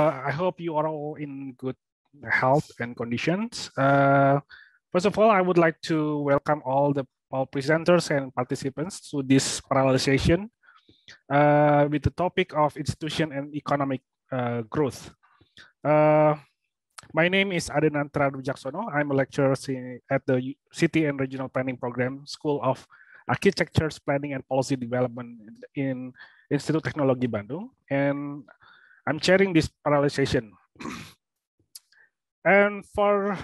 I hope you are all in good health and conditions. First of all, I would like to welcome all presenters and participants to this parallel session with the topic of institution and economic growth. My name is Adenantra Wijaksono. I'm a lecturer at the City and Regional Planning Program, School of Architecture, Planning and Policy Development in Institut Teknologi Bandung, and I'm chairing this parallel session. And for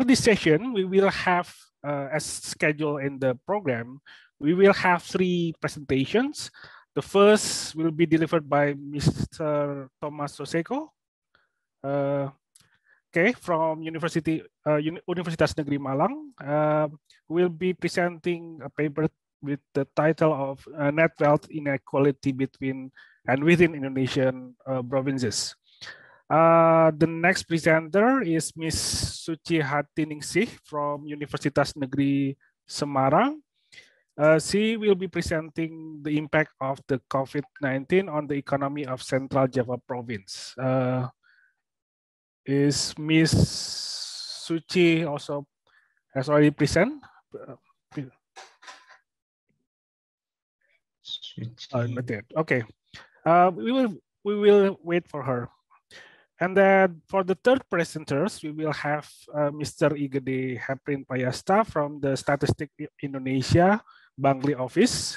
this session, we will have, as scheduled in the program, we will have 3 presentations. The first will be delivered by Mr. Thomas Soseko, from Universitas Negeri Malang, will be presenting a paper with the title of Net Wealth Inequality Between and Within Indonesian Provinces. The next presenter is Ms. Suci Hatiningsih from Universitas Negeri Semarang. She will be presenting the impact of the COVID-19 on the economy of Central Java Province. Is Ms. Suci also has already present? Okay. We will wait for her. And then for the third presenters, we will have Mr. Igede Heprin Payasta from the Statistik Indonesia Bangli office.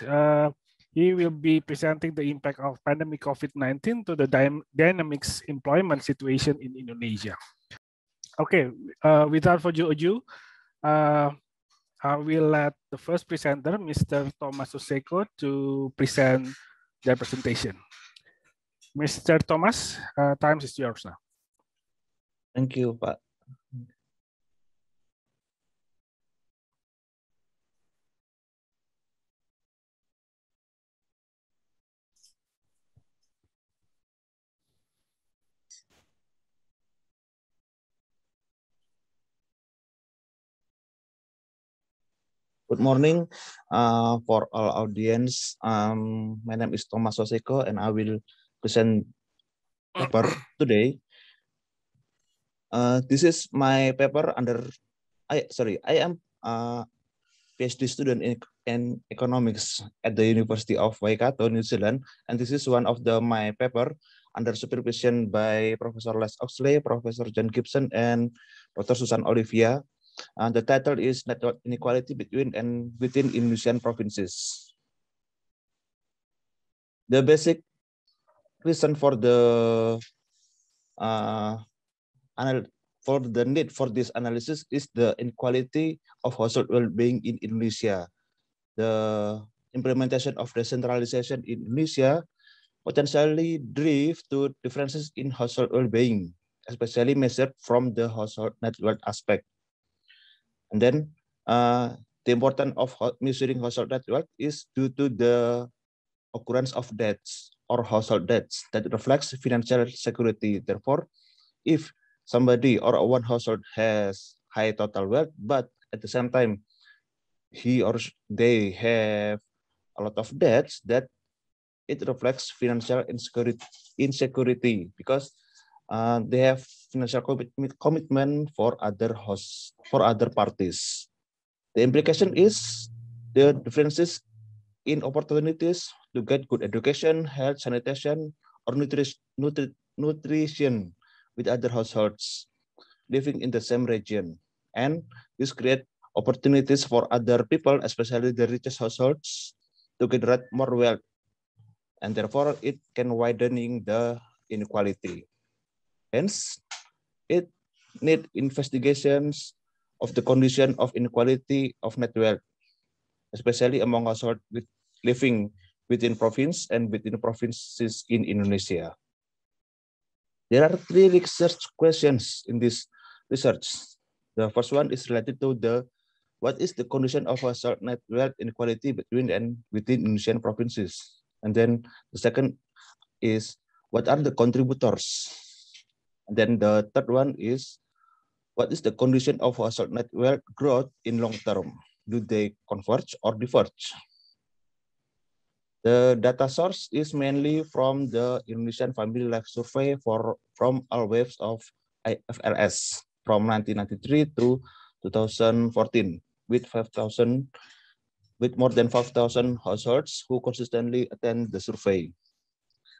He will be presenting the impact of pandemic COVID-19 to the dynamics employment situation in Indonesia. Okay, without further ado, I will let the first presenter, Mr. Thomas Soseko, to present their presentation. Mr. Thomas, time is yours now. Thank you, Pak. Good morning for all audience. My name is Thomas Soseko and I will present paper today. This is my paper under, I am a PhD student in economics at the University of Waikato, New Zealand. And this is one of my paper under supervision by Professor Les Oxley, Professor John Gibson, and Dr. Susan Olivia. The title is Net Wealth Inequality Between and Within Indonesian Provinces. The basic reason for the need for this analysis is the inequality of household well-being in Indonesia. The implementation of decentralization in Indonesia potentially drive to differences in household well-being, especially measured from the household net worth aspect. And then the importance of measuring household net worth is due to the occurrence of debts or household debts that reflects financial security. Therefore, if somebody or one household has high total wealth, but at the same time he or they have a lot of debts, that it reflects financial insecurity because they have financial commitment for other parties. The implication is the differences in opportunities to get good education, health, sanitation, or nutrition with other households living in the same region. And this creates opportunities for other people, especially the richest households, to generate more wealth. And therefore, it can widening the inequality. Hence, it needs investigations of the condition of inequality of net wealth, especially among households living within province and within provinces in Indonesia. There are 3 research questions in this research. The first one is related to what is the condition of household net wealth inequality between and within Indonesian provinces? And then the second is what are the contributors? And then the third one is what is the condition of household net wealth growth in long term? Do they converge or diverge? The data source is mainly from the Indonesian Family Life Survey from all waves of IFRS from 1993 to 2014 with more than 5,000 households who consistently attend the survey.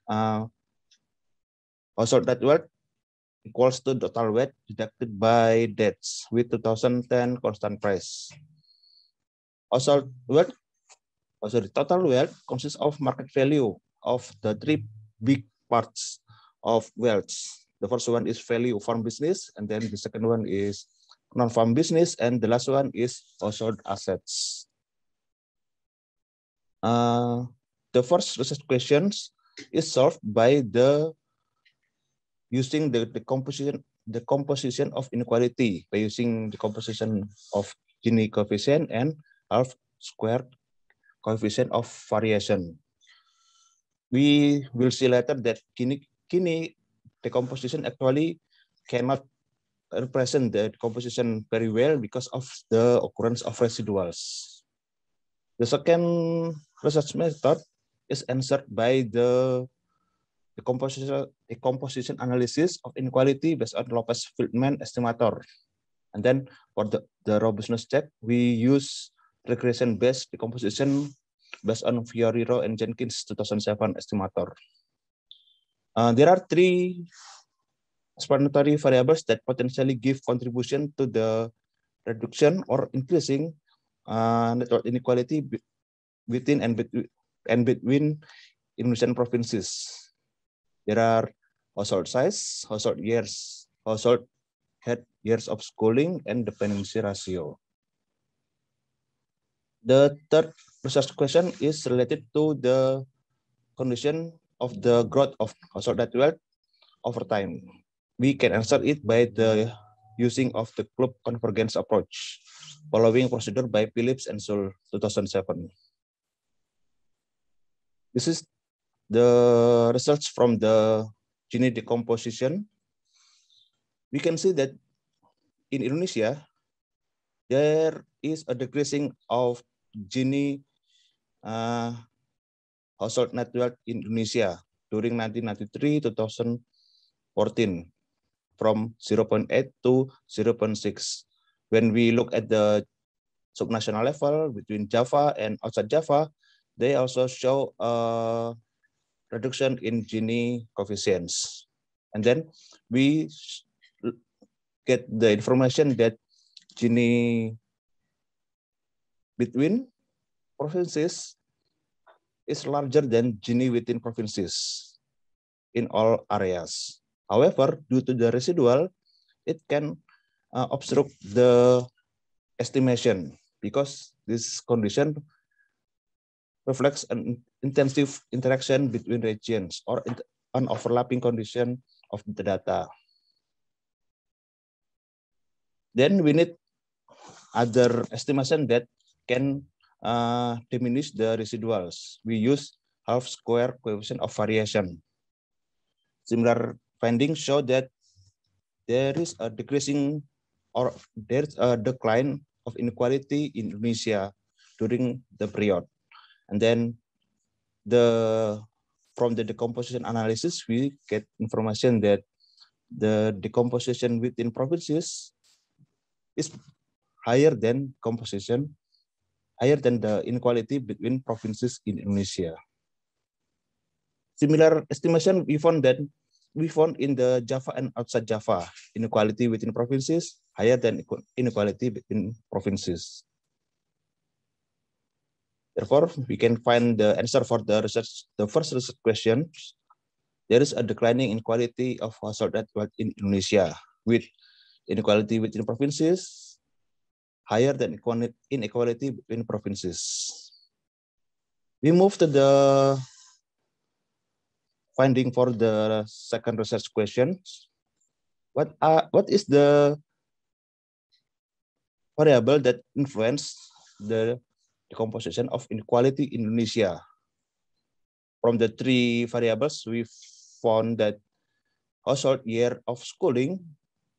Household net worth equals to total wealth deducted by debts with 2010 constant price. Household wealth, total wealth consists of market value of the three big parts of wealth. The first one is value farm business, and then the second one is non-farm business, and the last one is household assets. The first research questions is solved by using the composition of inequality by using the composition of Gini coefficient and half squared coefficient of variation. We will see later that Gini decomposition actually cannot represent the composition very well because of the occurrence of residuals. The second research method is answered by the composition analysis of inequality based on Lopez-Feldman estimator. And then for the robustness check, we use regression-based decomposition based on Fioriro and Jenkins 2007 estimator. There are three explanatory variables that potentially give contribution to the reduction or increasing network inequality within and between Indonesian provinces. There are household size, household years, household head years of schooling, and dependency ratio. The third research question is related to the condition of the growth of household net wealth over time. We can answer it by the using of the club convergence approach, following procedure by Phillips and Soule 2007. This is the results from the Gini decomposition. We can see that in Indonesia, there is a decreasing of Gini household net wealth in Indonesia during 1993-2014 from 0.8 to 0.6. When we look at the subnational level between Java and outside Java, they also show a reduction in Gini coefficients. And then we get the information that Gini between provinces is larger than Gini within provinces in all areas. However, due to the residual, it can obstruct the estimation because this condition reflects an intensive interaction between regions or an overlapping condition of the data. Then we need other estimation that can diminish the residuals. We use half square coefficient of variation. Similar findings show that there is a decreasing or there's a decline of inequality in Indonesia during the period. And then from the decomposition analysis, we get information that the decomposition within provinces is higher than the inequality between provinces in Indonesia. Similar estimation we found in the Java and outside Java, inequality within provinces higher than inequality between provinces. Therefore, we can find the answer for the first research question. There is a declining inequality of household net wealth in Indonesia, with inequality within provinces higher than inequality between provinces. We move to the finding for the second research question. What is the variable that influence the decomposition of inequality in Indonesia? From the three variables, we found that household year of schooling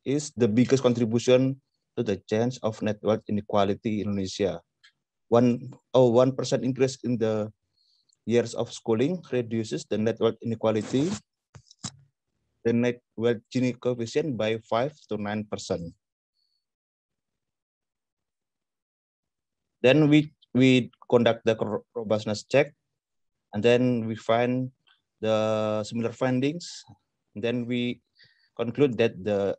is the biggest contribution to the change of net wealth inequality in Indonesia. 1% increase in the years of schooling reduces the net wealth inequality, the net wealth Gini coefficient by 5 to 9%. Then we conduct the robustness check, and then we find the similar findings. And then we conclude that this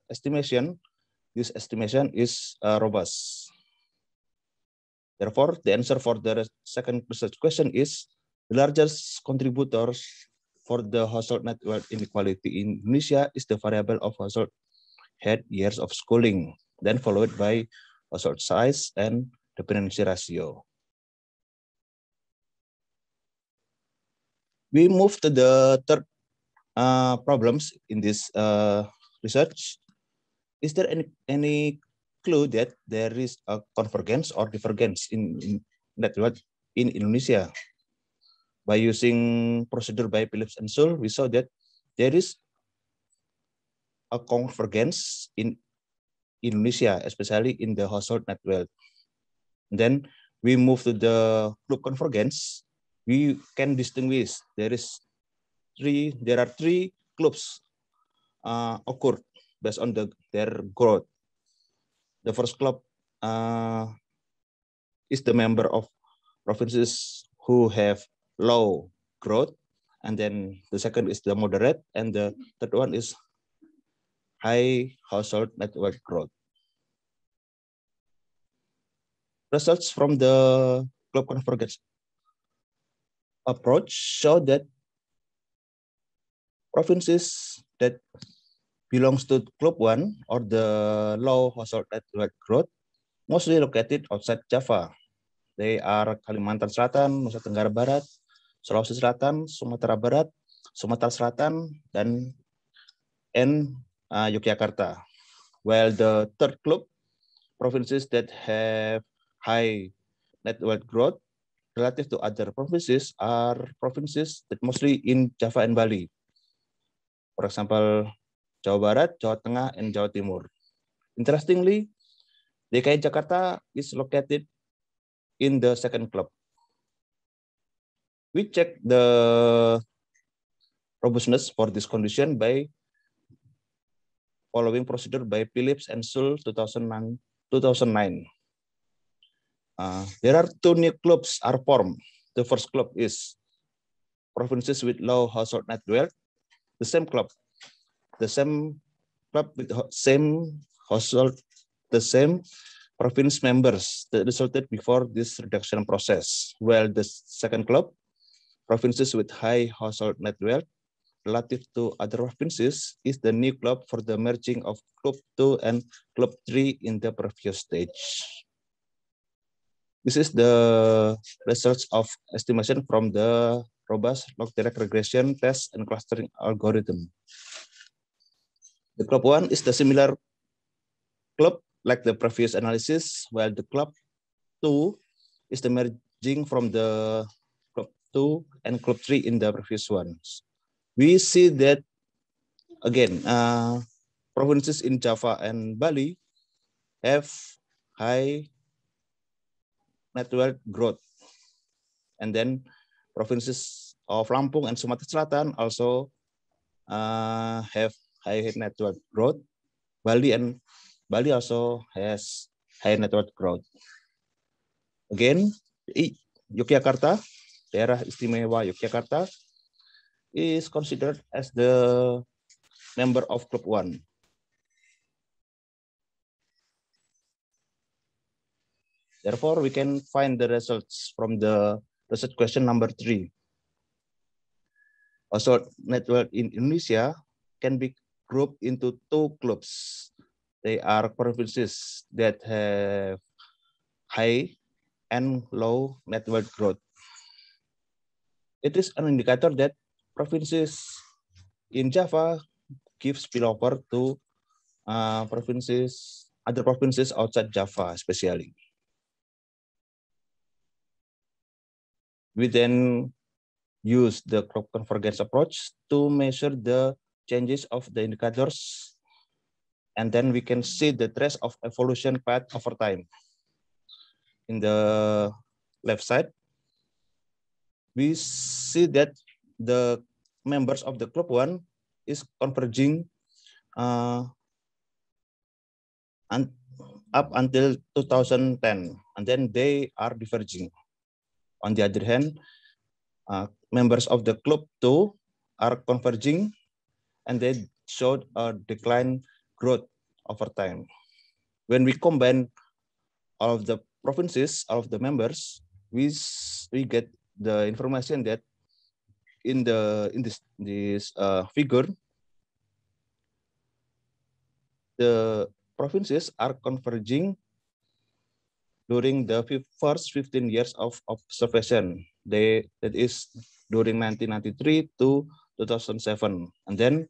estimation is robust. Therefore, the answer for the second research question is the largest contributors for the household net wealth inequality in Indonesia is the variable of household head years of schooling, then followed by household size and dependency ratio. We move to the third problems in this research. Is there any clue that there is a convergence or divergence in net wealth in Indonesia? By using procedure by Phillips and Sul, we saw that there is a convergence in Indonesia, especially in the household net wealth. Then we move to the group convergence. We can distinguish there are three groups occurred based on their growth. The first club is the member of provinces who have low growth, and then the second is the moderate, and the third one is high household net worth growth. Results from the club convergence approach show that provinces that belongs to Club 1 or the low household net worth growth mostly located outside Java. They are Kalimantan Selatan, Nusa Tenggara Barat, Sulawesi Selatan, Sumatera Barat, Sumatera Selatan, dan Yogyakarta. While the third club, provinces that have high net worth growth relative to other provinces are provinces that mostly in Java and Bali. For example, Jawa Barat, Jawa Tengah, and Jawa Timur. Interestingly, DKI Jakarta is located in the second club. We check the robustness for this condition by following procedure by Phillips and Sul 2009. There are two new clubs are formed. The first club is provinces with low household net wealth. The same club with same household, the same province members that resulted before this reduction process. While the second club, provinces with high household net wealth relative to other provinces, is the new club for the merging of Club 2 and Club 3 in the previous stage. This is the results of estimation from the robust log direct regression test and clustering algorithm. The Club 1 is the similar club like the previous analysis, while the Club 2 is the merging from the Club 2 and Club 3 in the previous ones. We see that, again, provinces in Java and Bali have high net wealth growth. And then provinces of Lampung and Sumatera Selatan also have high net worth growth. Bali also has high net worth growth. Again, Yogyakarta, daerah istimewa Yogyakarta, is considered as the member of Club 1. Therefore, we can find the results from the research question number 3. Also, net wealth in Indonesia can be grouped into two clubs. They are provinces that have high and low net wealth growth. It is an indicator that provinces in Java give spillover to other provinces outside Java, especially. We then use the club convergence approach to measure the changes of the indicators, and then we can see the trace of evolution path over time. In the left side, we see that the members of the club one is converging and up until 2010, and then they are diverging. On the other hand, members of the club 2 are converging, and they showed a decline growth over time. When we combine all of the provinces, all of the members, we get the information that in this figure, the provinces are converging during the first 15 years of observation. That is during 1993 to 2007, and then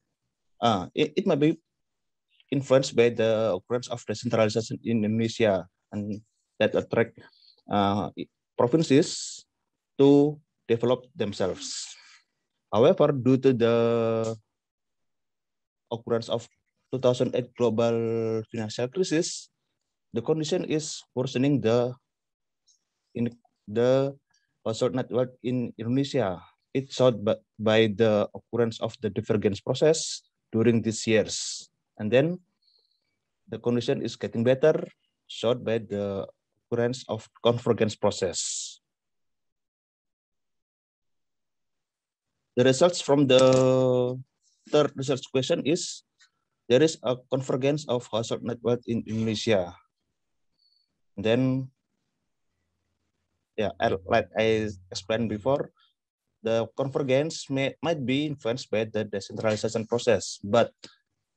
it might be influenced by the occurrence of decentralization in Indonesia, and that attract provinces to develop themselves. However, due to the occurrence of 2008 global financial crisis, the condition is worsening in the household network in Indonesia. It's showed by the occurrence of the divergence process during these years. And then the condition is getting better, showed by the occurrence of convergence process. The results from the third research question is, there is a convergence of household network in Indonesia. Then, like I explained before, the convergence might be influenced by the decentralization process, but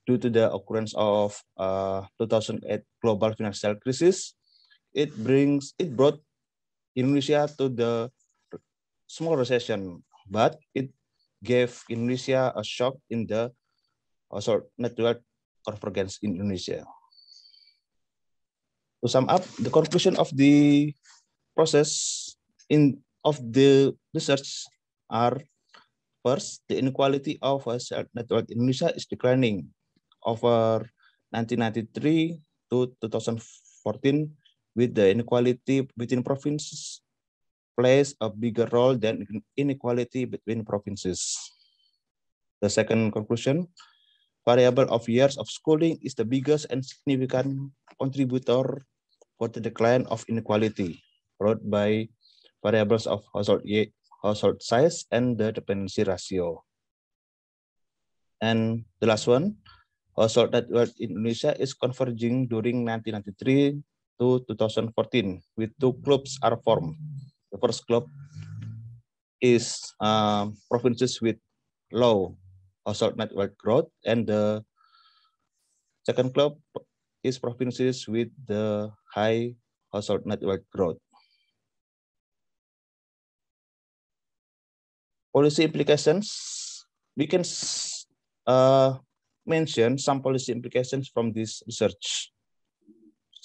due to the occurrence of 2008 global financial crisis, it brought Indonesia to the small recession, but it gave Indonesia a shock in the household network convergence in Indonesia. To sum up, the conclusion of the process of the research are: first, the inequality of household network in Indonesia is declining over 1993 to 2014, with the inequality between provinces plays a bigger role than inequality between provinces. The second conclusion, variable of years of schooling is the biggest and significant contributor for the decline of inequality, brought by variables of household size and the dependency ratio. And the last one, household net worth in Indonesia is converging during 1993 to 2014, with two clubs are formed. The first club is provinces with low household net worth growth, and the second club is provinces with the high household net worth growth. Policy implications, we can mention some policy implications from this research.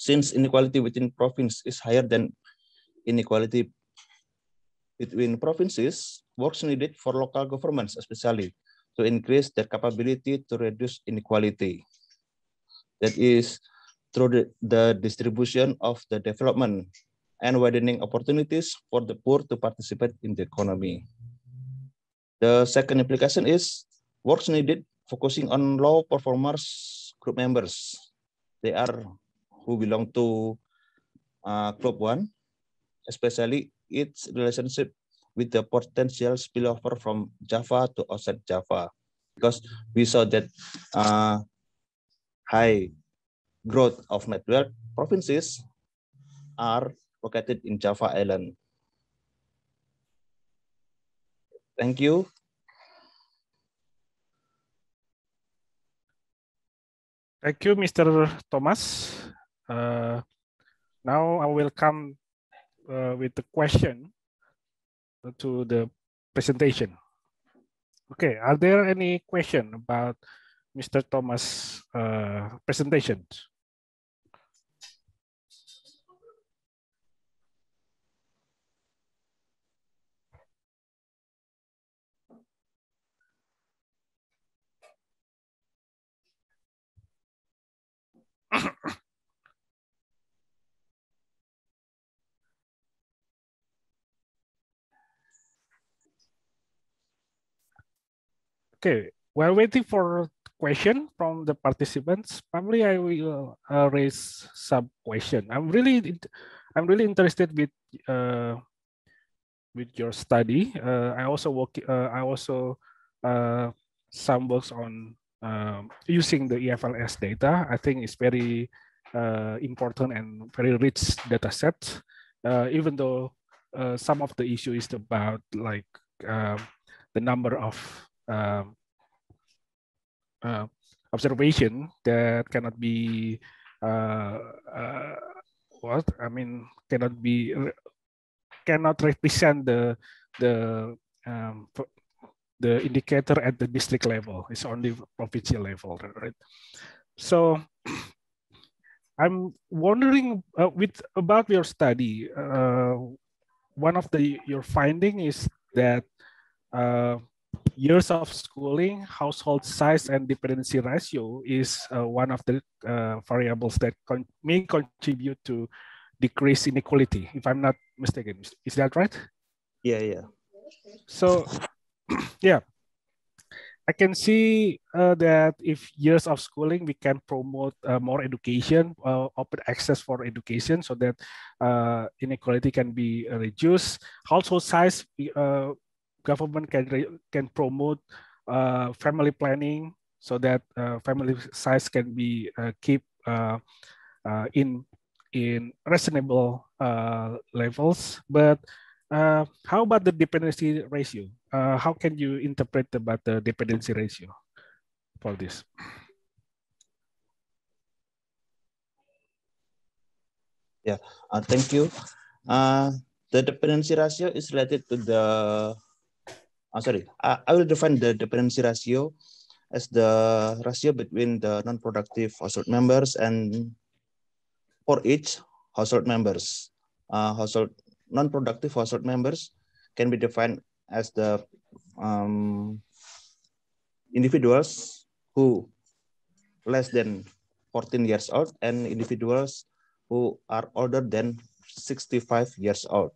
Since inequality within province is higher than inequality between provinces, works needed for local governments, especially to increase their capability to reduce inequality. That is through the distribution of the development and widening opportunities for the poor to participate in the economy. The second implication is works needed focusing on low performers group members. They are who belong to Club 1, especially its relationship with the potential spillover from Java to outside Java, because we saw that high growth of network provinces are located in Java Island. Thank you. Thank you, Mr. Thomas. Now I will come with the question to the presentation. Okay, are there any question about Mr. Thomas' presentation? Okay, while waiting for question from the participants, probably I will raise some question. I'm really interested with your study. I also some works on using the EFLS data. I think it's very important and very rich data set. Even though some of the issue is about like the number of observation that cannot be what I mean cannot represent the um, the indicator at the district level. It's only provincial level, right? So I'm wondering about your study. One of your finding is that years of schooling, household size, and dependency ratio is one of the variables that may contribute to decrease inequality, if I'm not mistaken. Is that right? Yeah. So, yeah, I can see that if years of schooling, we can promote more education, open access for education so that inequality can be reduced. Household size, government can promote family planning so that family size can be keep in reasonable levels. But how about the dependency ratio? How can you interpret about the dependency ratio for this? Yeah, thank you. The dependency ratio is related to the, I will define the dependency ratio as the ratio between the non-productive household members and for each household members. Non-productive household members can be defined as the individuals who less than 14 years old and individuals who are older than 65 years old.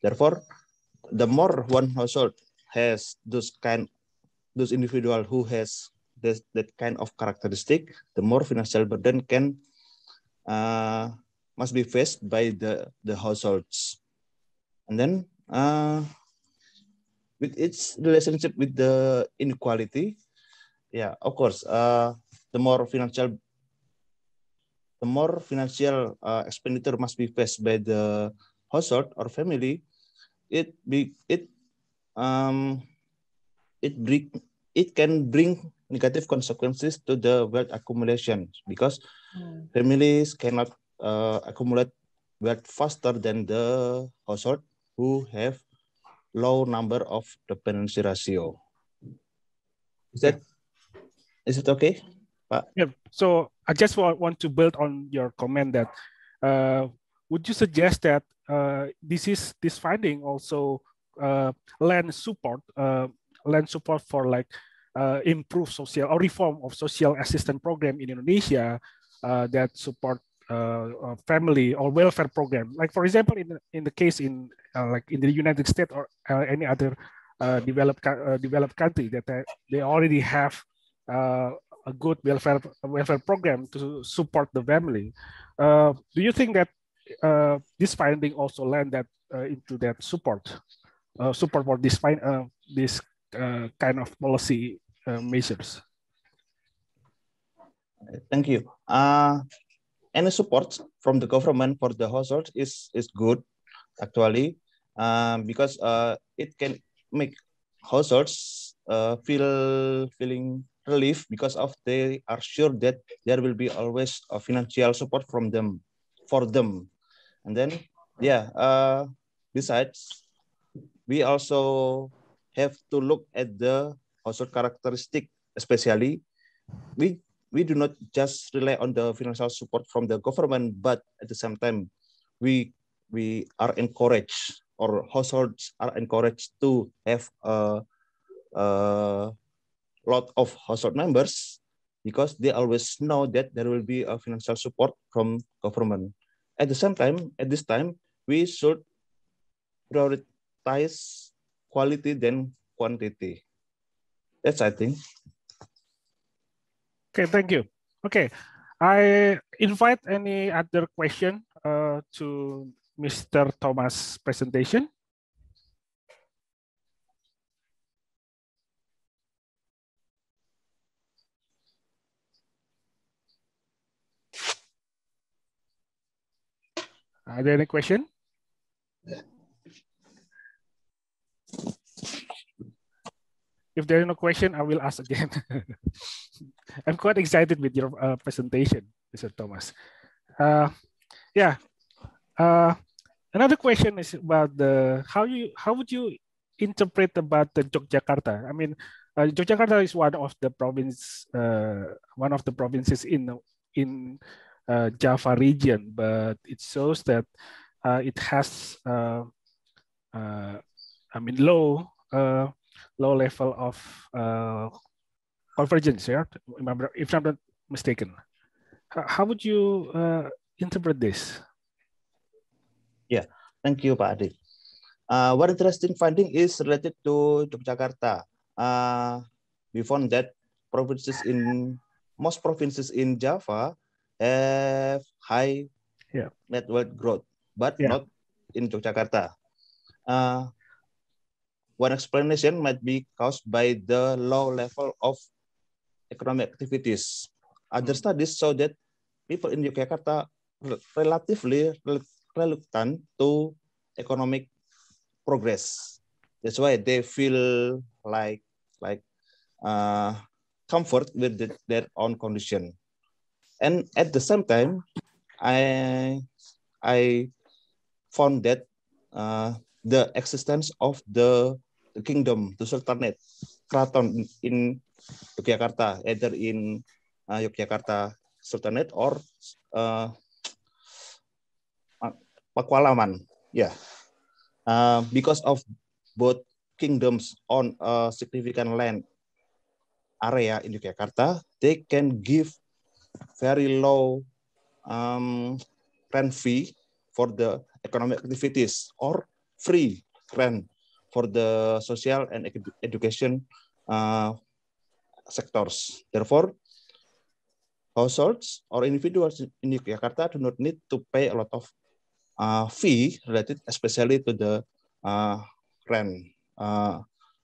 Therefore, the more one household has those individual who has that kind of characteristic, the more financial burden can must be faced by the households. And then with its relationship with the inequality, yeah, of course, the more financial expenditure must be faced by the household or family. It can bring negative consequences to the wealth accumulation because families cannot accumulate wealth faster than the household who have low number of dependency ratio. Is it okay, Pak? Yeah. So I just want to build on your comment that would you suggest that this finding also lend support for like improve social or reform of social assistance program in Indonesia that support family or welfare program, like for example in the case in like in the United States or any other developed country that they already have a good welfare program to support the family. Do you think that this finding also lend that into that support for this kind of policy measures? Thank you. Any support from the government for the households is good actually, because it can make households feeling relief because of they are sure that there will be always a financial support from them for them. And then besides, we also have to look at the household characteristic, especially we do not just rely on the financial support from the government, but at the same time, we are encouraged, or households are encouraged to have a lot of household members because they always know that there will be a financial support from government. At the same time, at this time, we should prioritize quality than quantity. That's I think. Okay, thank you. Okay, I invite any other question to Mr. Thomas' presentation. Are there any question? If there is no question, I will ask again. I'm quite excited with your presentation, Mr. Thomas. Yeah. Another question is about the how would you interpret about the Yogyakarta? I mean, Yogyakarta is one of the provinces in Java region, but it shows that it has I mean low level of convergence. Yeah, if I'm not mistaken. How would you interpret this? Yeah, thank you, Pak Adi. One interesting finding is related to Yogyakarta. We found that most provinces in Java have high net worth growth, but not in Yogyakarta. One explanation might be caused by the low level of economic activities. Other studies show that people in Yogyakarta relatively reluctant to economic progress. That's why they feel like comfort with their own condition. And at the same time, I found that the existence of the kingdom, the sultanate, keraton in Yogyakarta, either in Yogyakarta Sultanate or Pakualaman, yeah. Because of both kingdoms on a significant land area in Yogyakarta, they can give very low rent fee for the economic activities or free rent for the social and education sectors. Therefore, households or individuals in Yogyakarta do not need to pay a lot of fee related especially to the rent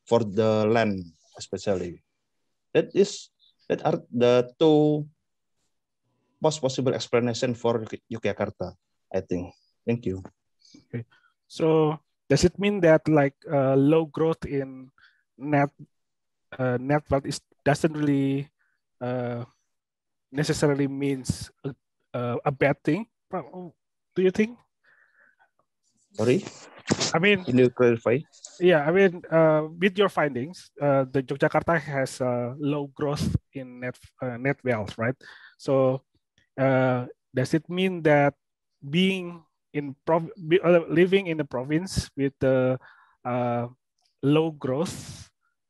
for the land especially. That are the two most possible explanation for Yogyakarta, I think. Thank you. Okay. So does it mean that like low growth in net wealth doesn't really necessarily means a bad thing? Do you think? Sorry. I mean, can you clarify? Yeah, I mean, with your findings, the Yogyakarta has low growth in net wealth, right? So, does it mean that being living in a province with the low growth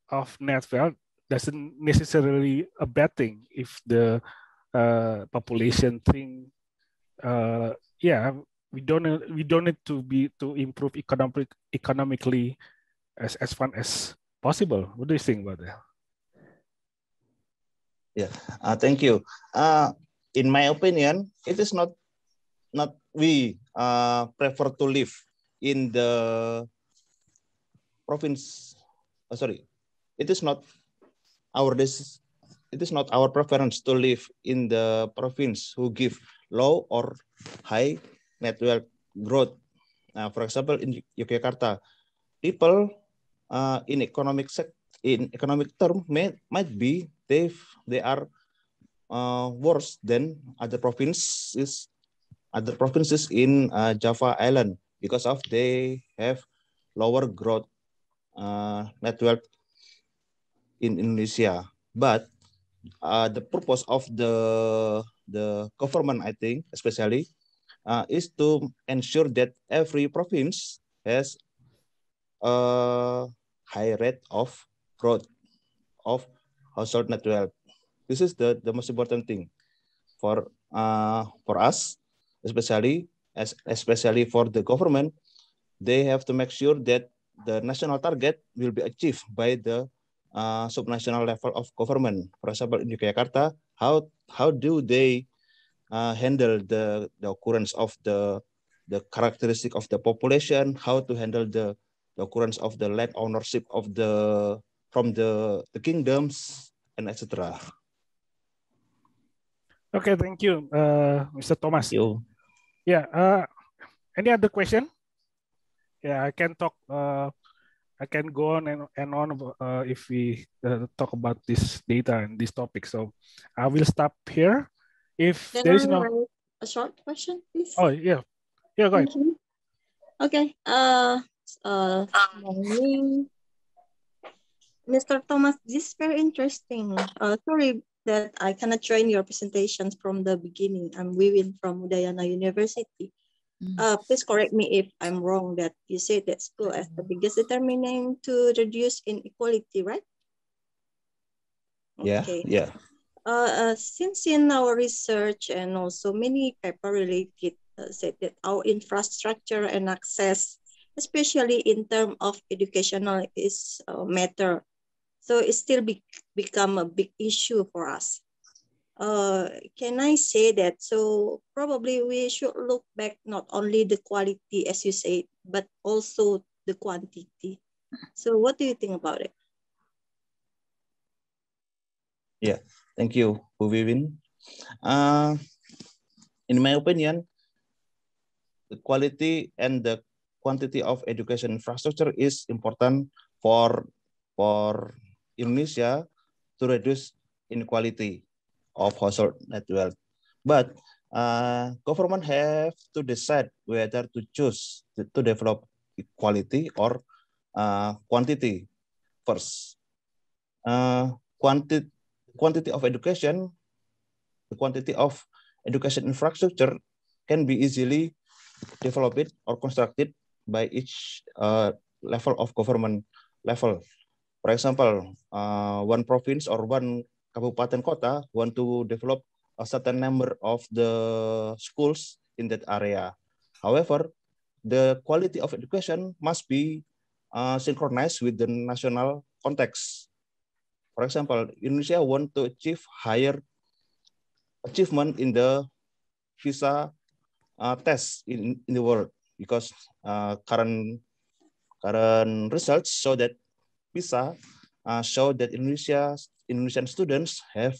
of net wealth doesn't necessarily a bad thing if the population think, yeah, we don't need to improve economically as fun as possible. What do you think about that? Yeah, thank you. In my opinion, it is not we prefer to live in the province. Sorry, it is not our preference to live in the province who give low or high net wealth growth. For example, in Yogyakarta, people in economic term might be they are worse than other provinces in Java Island because of they have lower growth net wealth in Indonesia. But the purpose of the government, I think, especially, is to ensure that every province has a high rate of growth of household net wealth. This is the most important thing for us, especially for the government. They have to make sure that the national target will be achieved by the subnational level of government. For example, in Yogyakarta, how do they handle the occurrence of the characteristic of the population, how to handle the occurrence of the land ownership of from the kingdoms, and etc. Okay, thank you, Mr. Thomas. You. Yeah. Any other question? Yeah, I can talk. I can go on and on if we talk about this data and this topic. So I will stop here. If Can there is I no, write a short question, please? oh yeah, yeah, go ahead. Thank you. Okay. Morning, Mr. Thomas. This is very interesting. Sorry that I cannot join your presentations from the beginning. I'm Wiwin from Udayana University. Please correct me if I'm wrong that you said that school as the biggest determinant to reduce inequality, right? Yeah, Okay. yeah. Since in our research and also many paper related said that our infrastructure and access, especially in terms of educational, is matter. So it still become a big issue for us. Can I say that? So probably we should look back not only the quality, as you say, but also the quantity. So what do you think about it? Yeah, thank you, Bu Wiwin. In my opinion, the quality and the quantity of education infrastructure is important for Indonesia to reduce inequality of household net wealth. But government have to decide whether to choose to develop quality or quantity first. Quantity of education, the quantity of education infrastructure can be easily developed or constructed by each level of government level. For example, one province or one kabupaten kota want to develop a certain number of the schools in that area. However, the quality of education must be synchronized with the national context. For example, Indonesia want to achieve higher achievement in the visa test in the world because current results show that PISA show that Indonesian students have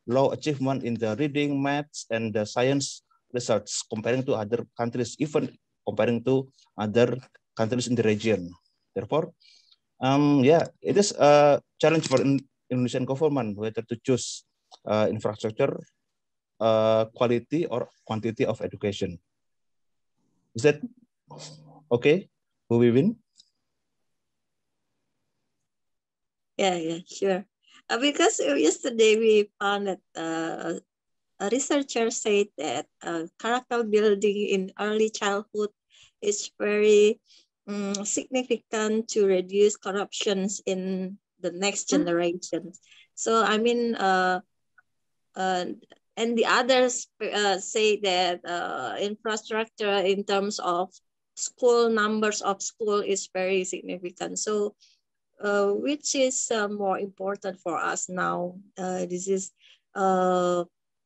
low achievement in the reading, maths, and the science results comparing to other countries, even comparing to other countries in the region. Therefore, yeah, it is a challenge for Indonesian government whether to choose infrastructure, quality, or quantity of education. Is that okay, Bu Wiwin? Yeah, sure. Because yesterday we found that a researcher said that character building in early childhood is very significant to reduce corruptions in the next generation. So I mean, and the others say that infrastructure in terms of school numbers of school is very significant. So which is more important for us now? This is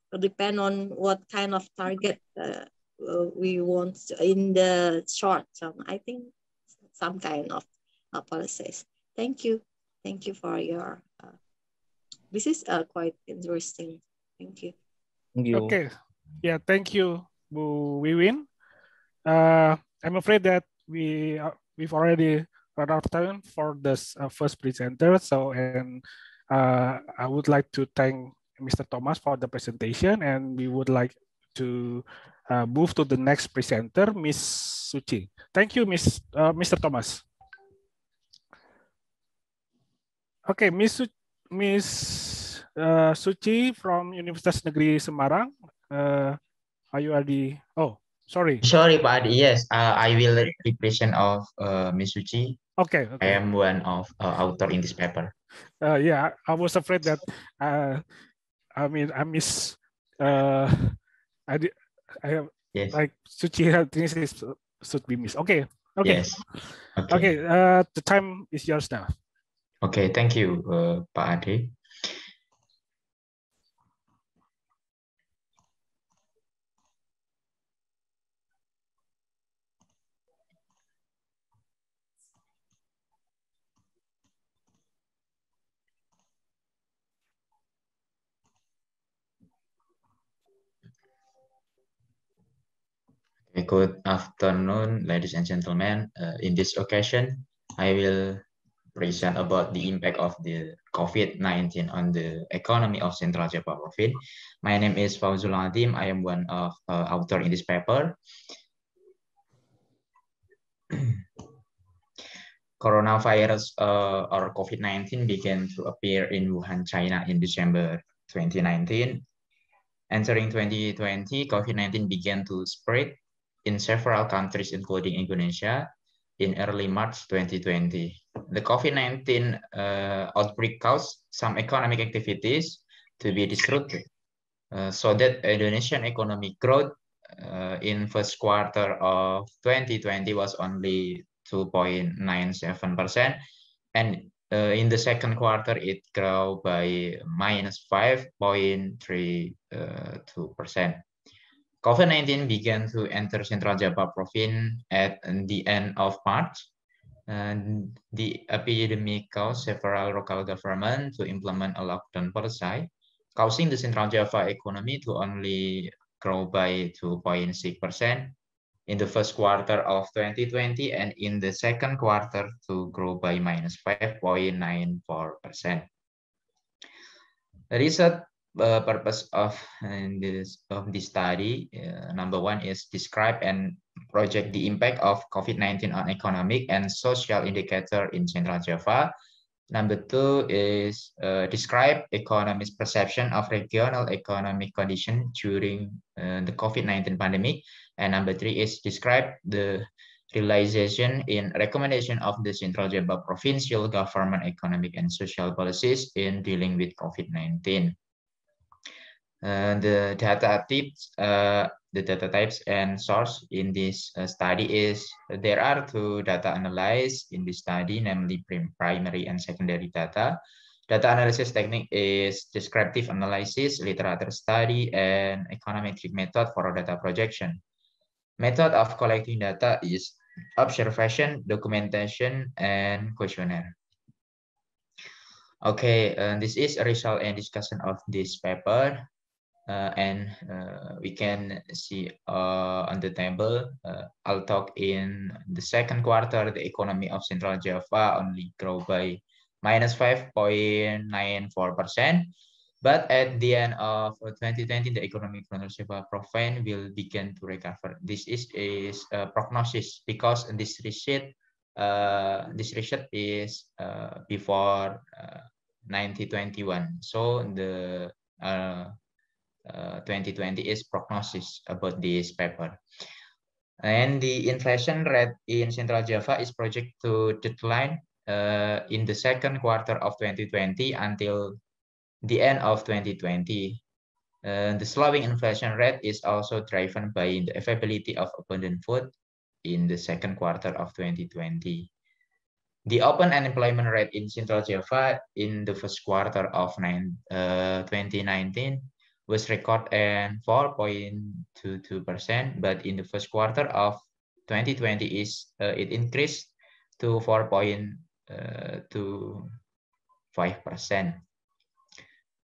depend on what kind of target we want in the short term. I think some kind of policies. Thank you for your. This is quite interesting. Thank you. Thank you. Okay, yeah, thank you, Bu Wiwin. I'm afraid that we've already run out of time for this first presenter. So, and I would like to thank Mr. Thomas for the presentation, and we would like to move to the next presenter, Miss Suci. Thank you, Mr. Thomas. Okay, Miss Suci from Universitas Negeri Semarang. Are you ready? Oh, sorry. Sorry, Pak Adi. Yes, I will represent of Miss Suci. Okay. I am one of author in this paper. Yeah, I was afraid that I miss I have yes. like Suci things should be missed. Okay. Yes. Okay. The time is yours now. Okay, thank you, Pak Ade. Good afternoon, ladies and gentlemen. In this occasion, I will present about the impact of the COVID-19 on the economy of Central Java Province. My name is Fauzul Adim. I am one of author in this paper. Coronavirus or COVID-19 began to appear in Wuhan, China in December 2019. Entering 2020, COVID-19 began to spread in several countries, including Indonesia, in early March 2020. The COVID-19 outbreak caused some economic activities to be disrupted, so that Indonesian economic growth in first quarter of 2020 was only 2.97%, and in the second quarter it grew by -5.32%. COVID-19 began to enter Central Java Province at the end of March, and the epidemic caused several local governments to implement a lockdown policy, causing the Central Java economy to only grow by 2.6% in the first quarter of 2020, and in the second quarter to grow by -5.94%. The research purpose of this study, number one, is describe and project the impact of COVID-19 on economic and social indicator in Central Java. Number two is describe economists' perception of regional economic condition during the COVID-19 pandemic. And number three is describe the realization in recommendation of the Central Java provincial government economic and social policies in dealing with COVID-19. The data types and source in this study is there are two data analyzed in this study, namely primary and secondary data. Data analysis technique is descriptive analysis, literature study, and econometric method for data projection. Method of collecting data is observation, documentation, and questionnaire. Okay, this is a result and discussion of this paper. We can see on the table, I'll talk in the second quarter, the economy of Central Java only grow by -5.94%. But at the end of 2020, the economy of Java province will begin to recover. This is a prognosis because this research is before 1921. So the 2020 is prognosis about this paper. And the inflation rate in Central Java is projected to decline in the second quarter of 2020 until the end of 2020. The slowing inflation rate is also driven by the availability of abundant food in the second quarter of 2020. The open unemployment rate in Central Java in the first quarter of 2019 was recorded at 4.22%, but in the first quarter of 2020 it increased to 4.25%.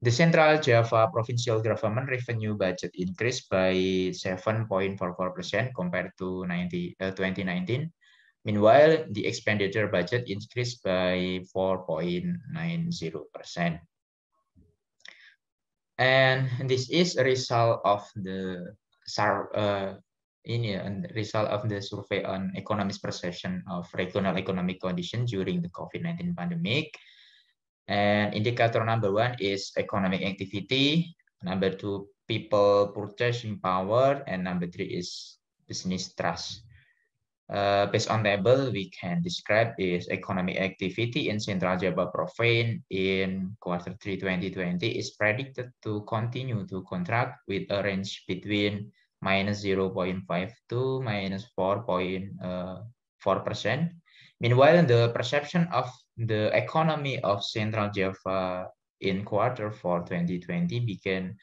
The Central Java provincial government revenue budget increased by 7.44% compared to 2019. Meanwhile, the expenditure budget increased by 4.90%. And this is a result of the result of the survey on economists' perception of regional economic condition during the COVID-19 pandemic. And indicator number one is economic activity. Number two, people purchasing power. And number three is business trust. Based on table, we can describe is economic activity in Central Java Province in quarter 3 2020 is predicted to continue to contract with a range between -0.5 to -4.4%. Meanwhile, the perception of the economy of Central Java in Q4 2020 began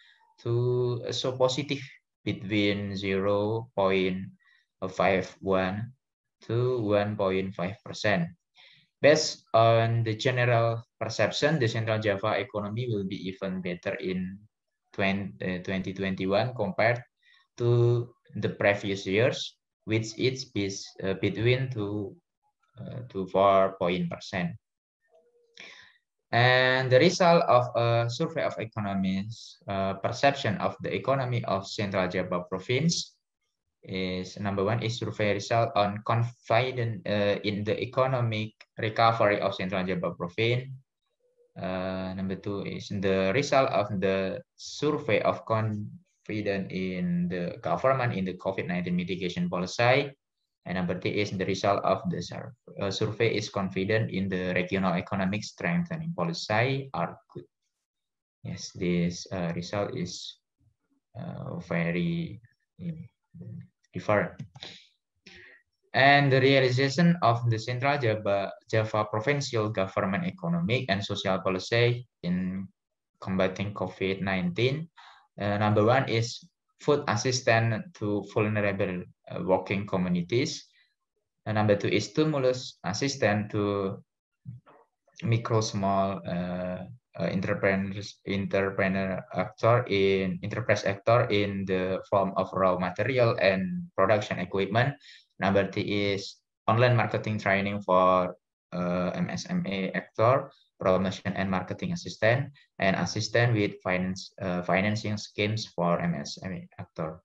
to show positive between 0.51 to 1.5%. Based on the general perception, the Central Java economy will be even better in 2021 compared to the previous years, which is between 2 to 4%. And the result of a survey of economists perception of the economy of Central Java province is number one is survey result on confidence in the economic recovery of Central Java province. Number two is the result of the survey of confidence in the government in the COVID-19 mitigation policy. And number three is the result of the survey is confident in the regional economic strengthening policy are good. Yes, this result is very different. And the realization of the Central Java provincial government economic and social policy in combating COVID-19. Number one is food assistance to vulnerable working communities. And number two is stimulus assistance to micro small entrepreneur actor in enterprise actor in the form of raw material and production equipment. Number three is online marketing training for MSME actor, promotion and marketing assistant, and assistant with financing schemes for MSME actor.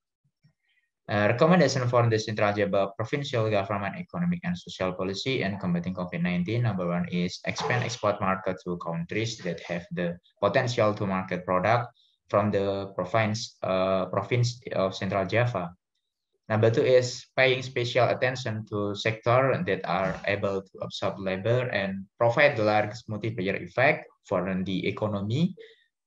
Recommendation for the Central Java provincial government economic and social policy and combating COVID-19. Number one is expand export market to countries that have the potential to market product from the province of Central Java. Number two is paying special attention to sectors that are able to absorb labor and provide the large multiplier effect for the economy.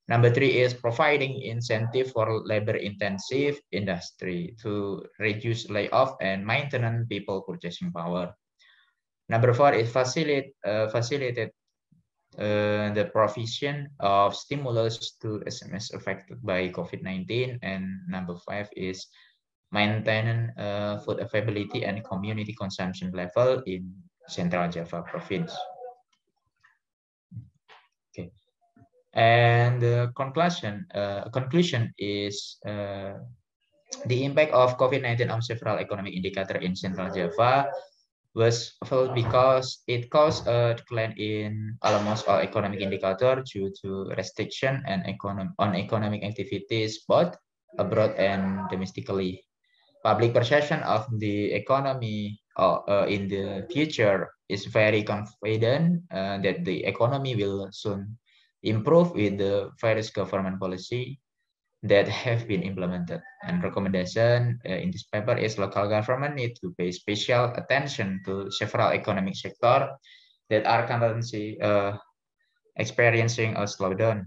Number three is providing incentive for labor-intensive industry to reduce layoff and maintain people purchasing power. Number four is facilitate the provision of stimulus to SMEs affected by COVID-19. And number five is maintain food availability and community consumption level in Central Java province. Okay. And the conclusion is the impact of COVID-19 on several economic indicators in Central Java was felt because it caused a decline in almost all economic indicators due to restriction and on economic activities both abroad and domestically. Public perception of the economy in the future is very confident that the economy will soon improve with the various government policy that have been implemented. And recommendation in this paper is local government need to pay special attention to several economic sectors that are currently experiencing a slowdown.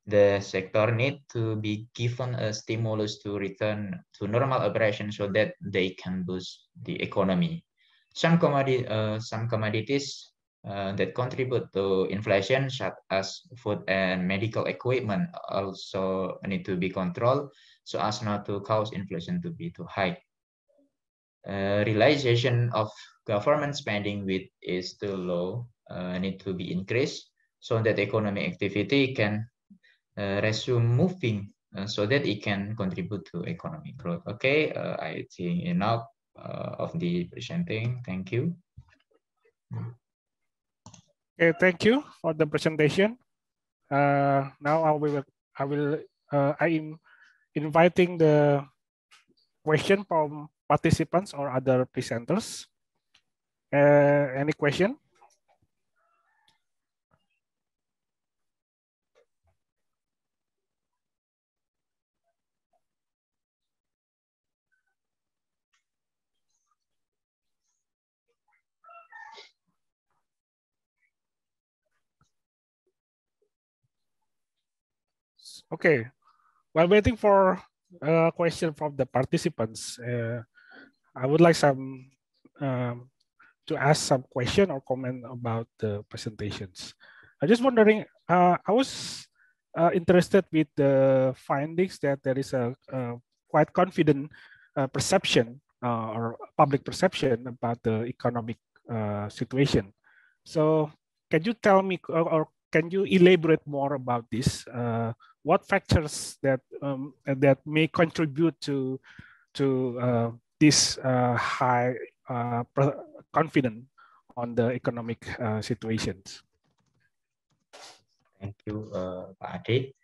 The sector need to be given a stimulus to return to normal operation so that they can boost the economy. Some commodities that contribute to inflation, such as food and medical equipment, also need to be controlled so as not to cause inflation to be too high. Realization of government spending which is too low need to be increased so that economic activity can resume moving so that it can contribute to economic growth. Okay, I think enough of the presenting. Thank you. Okay, thank you for the presentation. Now I'm inviting the question from participants or other presenters. Any question? Okay, while waiting for a question from the participants, I would like some ask some question or comment about the presentations. I'm just wondering, I was interested with the findings that there is a quite confident perception or public perception about the economic situation. So can you tell me or can you elaborate more about this? What factors that may contribute to this high confidence on the economic situations? Thank you, Pak Ade.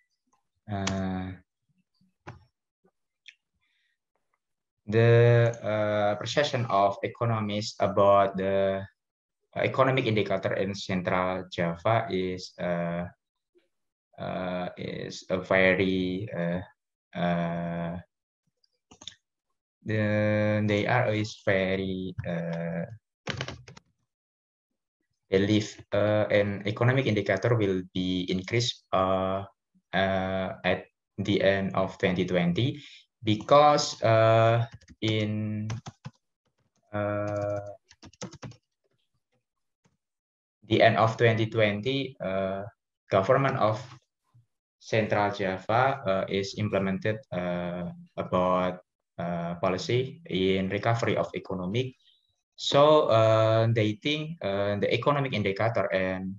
The perception of economists about the economic indicator in Central Java is a very they are is very believe an economic indicator will be increased at the end of 2020 because in the end of 2020 government of Central Java is implemented about policy in recovery of economic. So they think the economic indicator and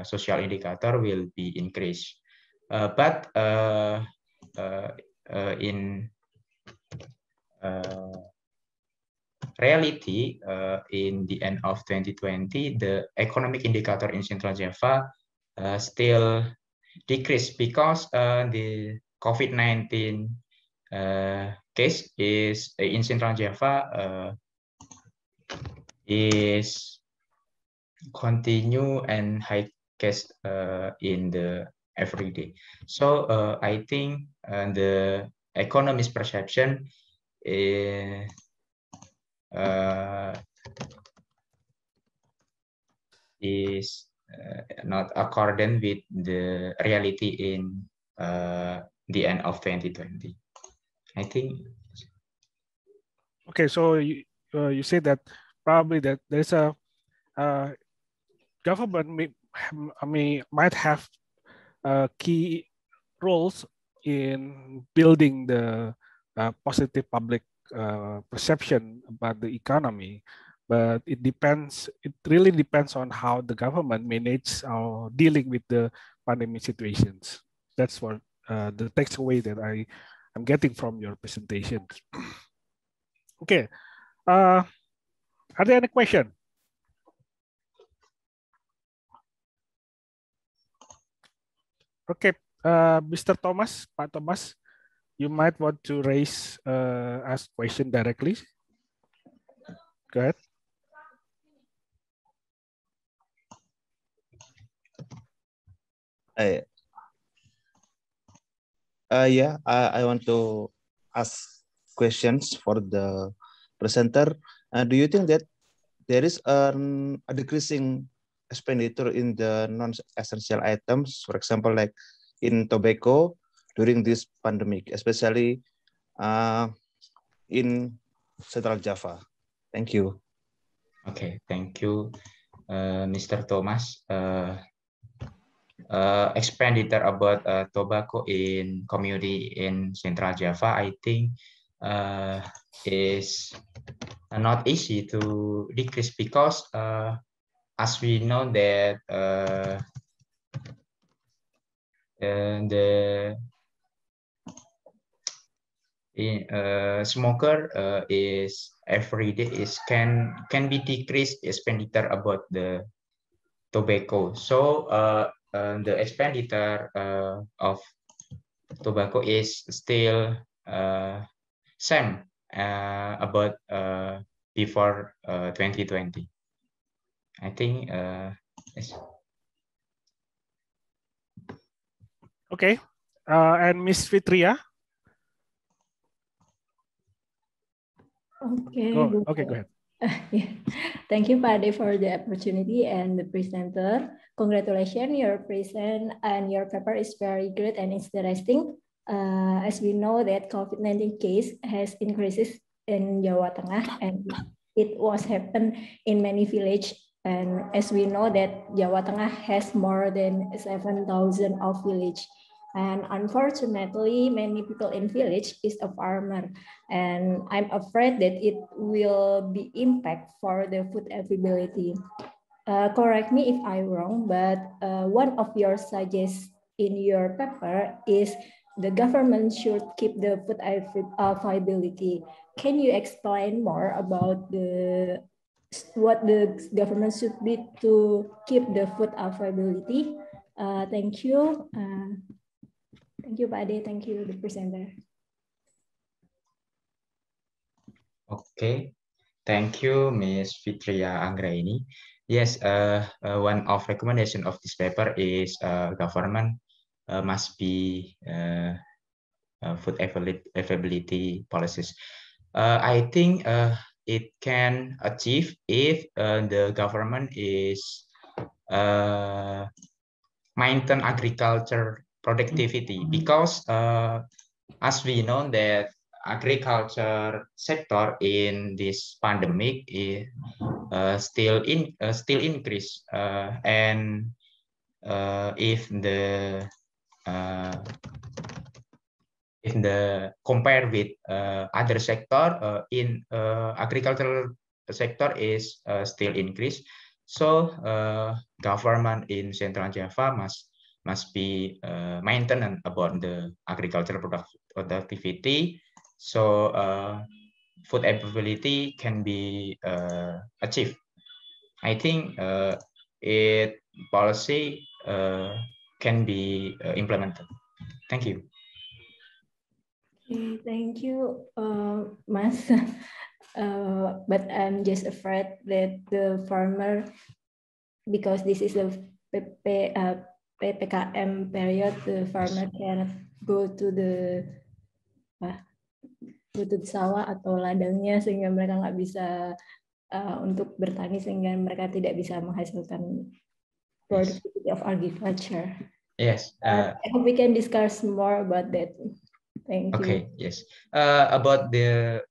social indicator will be increased. But in reality, in the end of 2020, the economic indicator in Central Java still decreased because the COVID-19 case is in Central Java is continue and high case in the every day. So I think the economist perception is not accordant with the reality in the end of 2020. I think. Okay, so you say that probably that there's a government might have key roles in building the positive public perception about the economy, but it depends. It really depends on how the government manages or dealing with the pandemic situations. That's what the takeaway that I'm getting from your presentation. Okay, are there any questions? Okay, Mr. Thomas, Pak Thomas, you might want to ask question directly. Go ahead. Yeah, I want to ask questions for the presenter. Do you think that there is a decreasing expenditure in the non-essential items, for example, like in tobacco during this pandemic, especially in Central Java? Thank you. Okay, thank you, Mr. Thomas. Expenditure about tobacco in community in Central Java, I think is not easy to decrease because as we know that the smoker is every day is can be decreased expenditure about the tobacco. So the expenditure of tobacco is still same about before 2020. I think yes. Okay, and Miss Fitria. Okay. Go ahead. Yeah. Thank you, Pak Ade, for the opportunity and the presenter. Congratulations, your present and your paper is very good and interesting. As we know that COVID-19 case has increases in Jawa Tengah and it was happened in many villages. And as we know that Jawa Tengah has more than 7,000 of village. And unfortunately, many people in village is a farmer. And I'm afraid that it will be impact for the food availability. Correct me if I'm wrong, but one of your suggestions in your paper is the government should keep the food availability. Can you explain more about what the government should be to keep the food availability? Thank you. Thank you, Pak Ade. Thank you, the presenter. Okay, thank you, Ms. Fitria Anggraini. Yes, one of recommendation of this paper is government must be food availability policies. I think it can achieve if the government is maintain agriculture productivity, because as we know that agriculture sector in this pandemic is still increase, and if the compare with other sector in agricultural sector is still increase. So government in Central Java must be maintained about the agricultural productivity. So food availability can be achieved. I think it policy can be implemented. Thank you. Okay, thank you, Mas. But I'm just afraid that the farmer, because this is a PPKM period, the farmer cannot go to the sawah atau ladangnya, sehingga mereka nggak bisa untuk bertani, sehingga mereka tidak bisa menghasilkan productivity of agriculture. Yes. I hope we can discuss more about that. Thank you. Okay, yes. About the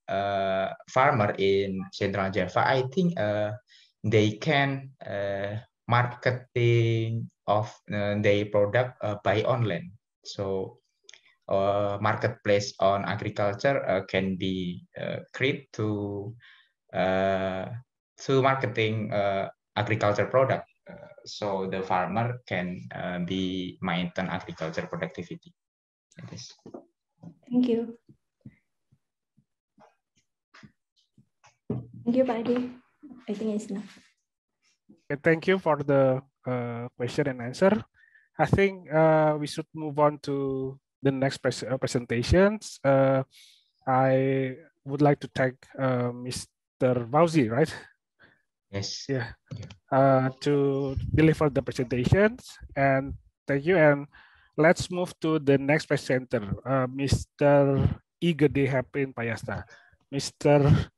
farmer in Central Java, I think they can marketing of their product by online. So marketplace on agriculture can be created to marketing agriculture product. So the farmer can be maintain agriculture productivity. Yes. Thank you. Thank you, Pak Ade. I think it's enough. Okay, thank you for the question and answer. I think we should move on to the next presentations. I would like to thank Mr. Fauzi, right? Yes. Yeah. To deliver the presentations, and thank you. And let's move to the next presenter, Mr. Igede Heprin Payasta. Mr.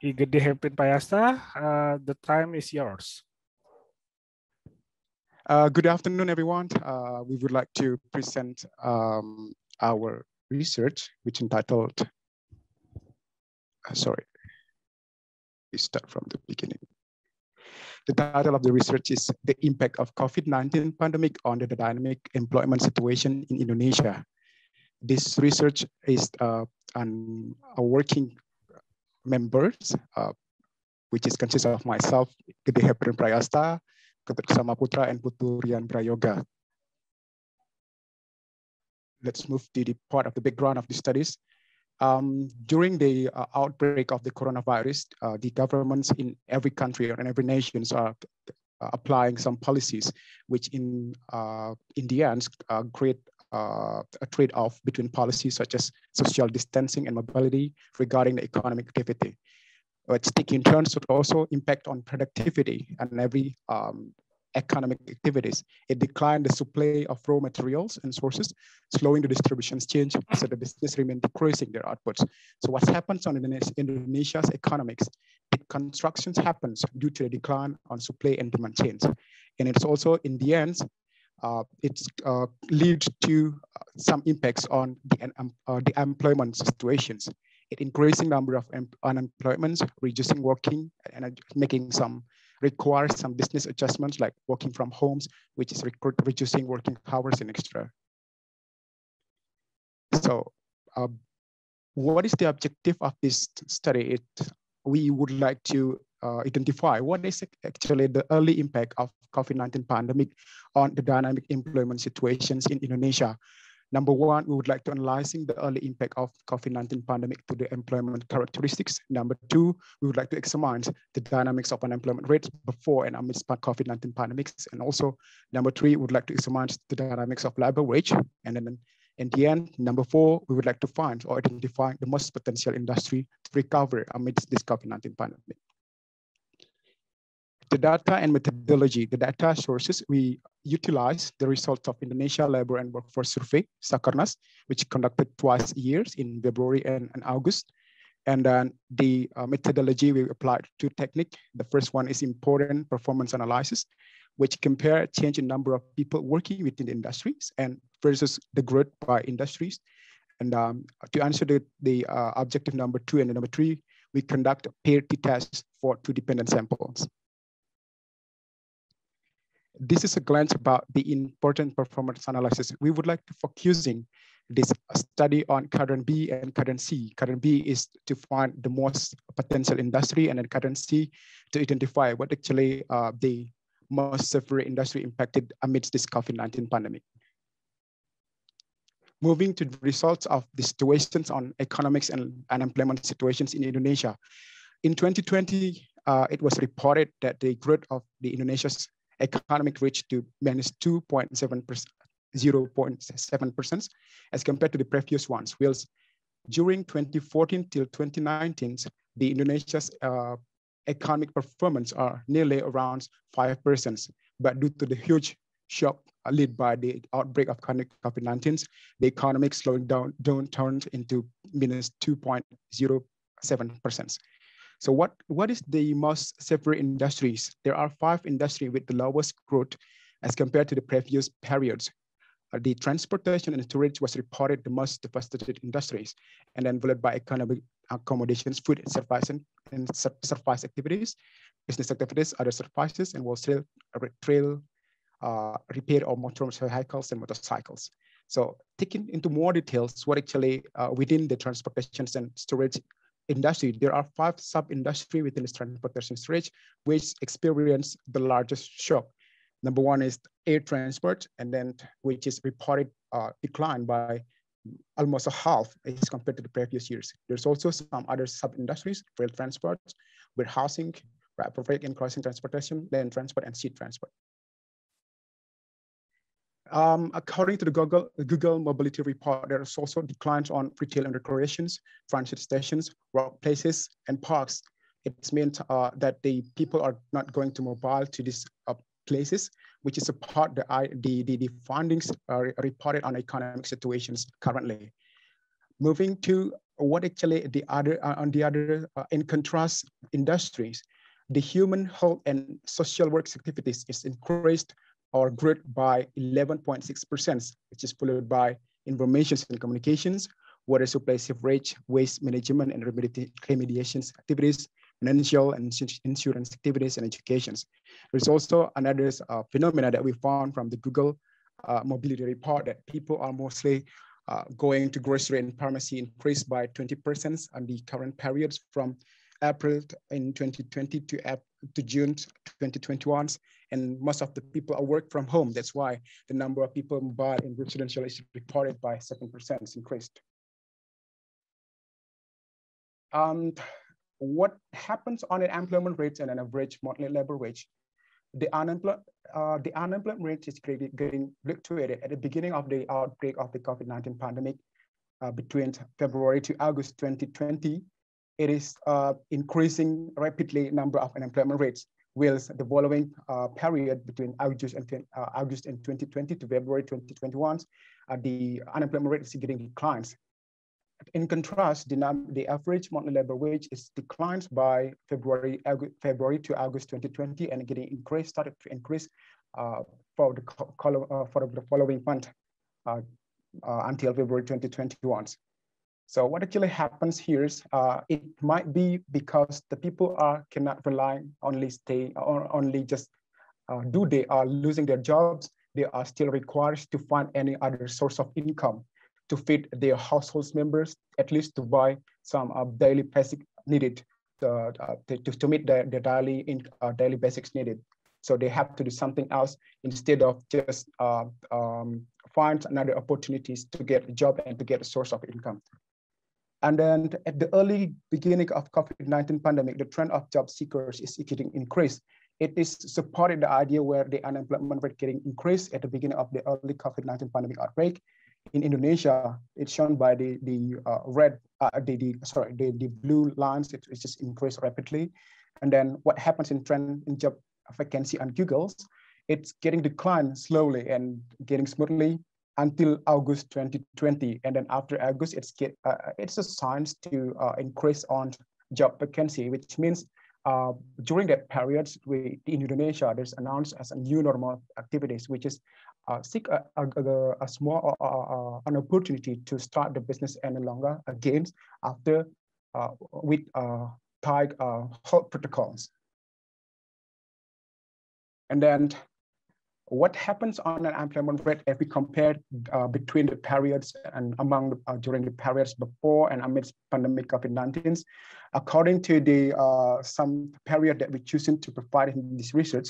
Igede Heprin Payasta, the time is yours. Good afternoon, everyone. We would like to present our research, which entitled, sorry, we start from the beginning. The title of the research is The Impact of COVID-19 Pandemic on the Dynamic Employment Situation in Indonesia. This research is a working members, which consists of myself, Gede Heprin Prayasta, Ksama Putra, and Puturian Prayoga. Let's move to the part of the background of the studies. During the outbreak of the coronavirus, the governments in every country and every nation are applying some policies, which in the end create a trade-off between policies such as social distancing and mobility regarding the economic activity. Which in turn should also impact on productivity and every economic activities. It declined the supply of raw materials and sources, slowing the distribution change, so the business remain decreasing their outputs. So what happens on Indonesia's economics? The constructions happens due to the decline on supply and demand chains. And it's also in the end, it's leads to some impacts on the employment situations. it increasing number of unemployment, reducing working, and making requires some business adjustments like working from homes, which is reducing working hours and extra. So what is the objective of this study? We would like to identify what is actually the early impact of COVID-19 pandemic on the dynamic employment situations in Indonesia. Number one, we would like to analyzing the early impact of COVID-19 pandemic to the employment characteristics. Number two, we would like to examine the dynamics of unemployment rates before and amidst COVID-19 pandemics. And also, number three, we would like to examine the dynamics of labor wage. And then in the end, number four, we would like to find or identify the most potential industry to recover amidst this COVID-19 pandemic. The data and methodology, the data sources, we utilize the results of Indonesia Labor and Workforce Survey, SAKARNAS, which conducted twice a year in February and August. And then the methodology, we applied two techniques. The first one is important performance analysis, which compare change in number of people working within the industries and versus the growth by industries. And to answer the objective number two and number three, we conduct a peer-t test for two dependent samples. This is a glance about the important performance analysis. We would like to focusing this study on quadrant B and quadrant C. Quadrant B is to find the most potential industry, and then quadrant C to identify what actually the most severe industry impacted amidst this COVID-19 pandemic. Moving to the results of the situations on economics and unemployment situations in Indonesia. In 2020, it was reported that the growth of the Indonesia's economic reached to -0.7% as compared to the previous ones. Whilst during 2014 till 2019, the Indonesia's economic performance are nearly around 5%. But due to the huge shock led by the outbreak of COVID-19, the economic slowing down turned into -2.07%. So what is the most severe industries? There are 5 industries with the lowest growth as compared to the previous periods. The transportation and storage was reported the most devastated industries, and then followed by economic accommodations, food and service activities, business activities, other services, and wholesale trail repair of motor vehicles and motorcycles. So taking into more details, what actually within the transportation and storage industry, there are 5 sub-industry within the transportation storage, which experience the largest shock. Number one is air transport, and then which is reported decline by almost a half as compared to the previous years. There's also some other sub-industries, rail transport, warehousing, rapid freight and crossing transportation, land transport, and sea transport. According to the Google Mobility Report, there is also declines on retail and recreations, transit stations, workplaces, and parks. It's meant that the people are not going to mobile to these places, which is a part the findings are reported on economic situations currently. Moving to what actually in contrast industries, the human health and social work activities is increased or growth by 11.6%, which is followed by information and communications, water supply sewerage, waste management and remediation activities, financial and insurance activities, and educations. There's also another phenomena that we found from the Google Mobility Report that people are mostly going to grocery and pharmacy increased by 20% on the current periods from April in 2020 to June 2021, and most of the people are work from home. That's why the number of people mobile in residential is reported by 7% increased. What happens on the unemployment rates and an average monthly labor wage? The unemployment rate is getting fluctuated at the beginning of the outbreak of the COVID-19 pandemic between February to August 2020. It is increasing rapidly number of unemployment rates, whilst the following period between August in 2020 to February 2021, the unemployment rate is getting declines. In contrast, the average monthly labor wage is declines by February to August 2020, and getting started to increase for the following month until February 2021. So what actually happens here is it might be because the people cannot rely only stay or only just they are losing their jobs, they are still required to find any other source of income to feed their household members, at least to buy some daily basic needed to meet their daily basics needed. So they have to do something else instead of just find another opportunities to get a job and to get a source of income. And then at the early beginning of COVID-19 pandemic, the trend of job seekers is getting increased. It is supported the idea where the unemployment rate getting increased at the beginning of the early COVID-19 pandemic outbreak. In Indonesia, it's shown by the blue lines. It's just increased rapidly. And then what happens in trend in job vacancy on Google's, it's getting declined slowly and getting smoothly until August 2020. And then after August, it's a sign to increase on job vacancy, which means during that period, in Indonesia, there's announced as a new normal activities, which is seek a small an opportunity to start the business any longer again after with tight health protocols. And then what happens on an unemployment rate if we compare between the periods and during the periods before and amidst pandemic COVID-19? According to the some period that we chosen to provide in this research,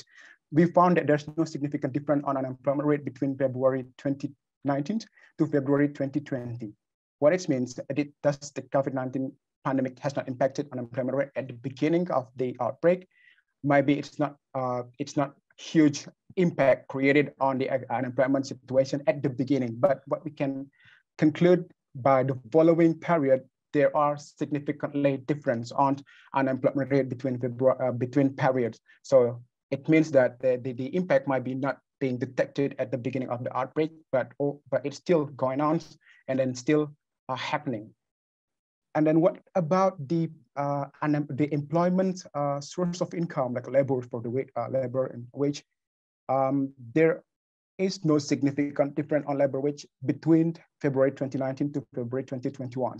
we found that there's no significant difference on unemployment rate between February 2019 to February 2020. What it means that the COVID-19 pandemic has not impacted unemployment rate at the beginning of the outbreak. Maybe it's not huge impact created on the unemployment situation at the beginning. But what we can conclude by the following period, there are significantly difference on unemployment rate between periods. So it means that the impact might be not being detected at the beginning of the outbreak, but it's still going on and then still happening. And then what about the employment source of income, like labor for the labor and wage? There is no significant difference on labor wage between February 2019 to February 2021.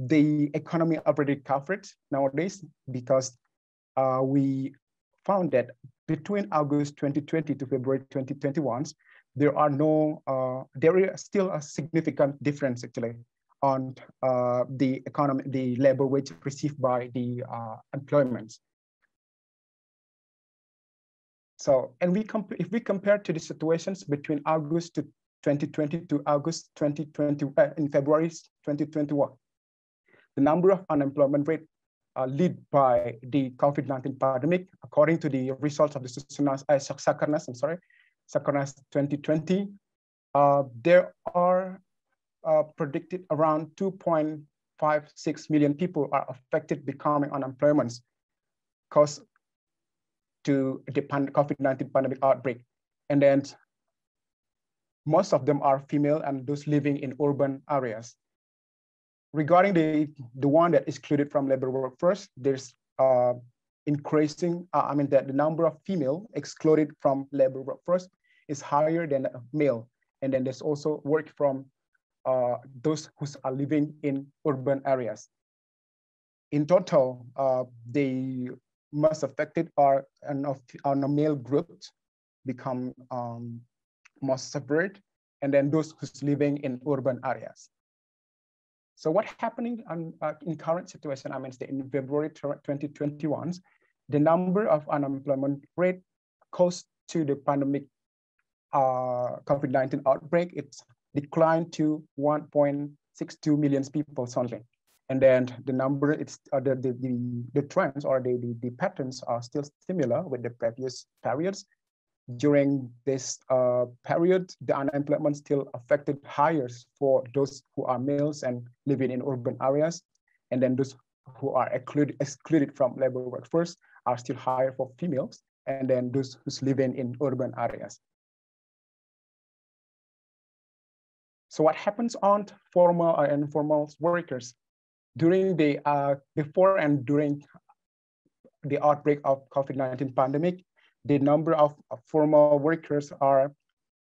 The economy already recovered nowadays because we found that between August 2020 to February 2021, there is still a significant difference actually on the economy, the labor wage received by the employment. So, and if we compare to the situations between August 2020 to August 2020, in February 2021, the number of unemployment rate led by the COVID-19 pandemic, according to the results of the Sakernas 2020, there are predicted around 2.56 million people are affected becoming unemployment caused to the COVID-19 pandemic outbreak. And then most of them are female and those living in urban areas. Regarding the one that is excluded from labor workforce, there's increasing, the number of female excluded from labor workforce is higher than male. And then there's also work from those who are living in urban areas. In total, the most affected are on a male group become most separate, and then those who's living in urban areas. So what happening in current situation, in February 2021, the number of unemployment rate caused to the pandemic COVID-19 outbreak, it's declined to 1.62 million people only. And then the number, the trends or the patterns are still similar with the previous periods. During this period, the unemployment still affected higher for those who are males and living in urban areas. And then those who are excluded from labor workforce are still higher for females. And then those who's living in urban areas. So what happens on formal or informal workers? During the before and during the outbreak of COVID-19 pandemic, the number of formal workers are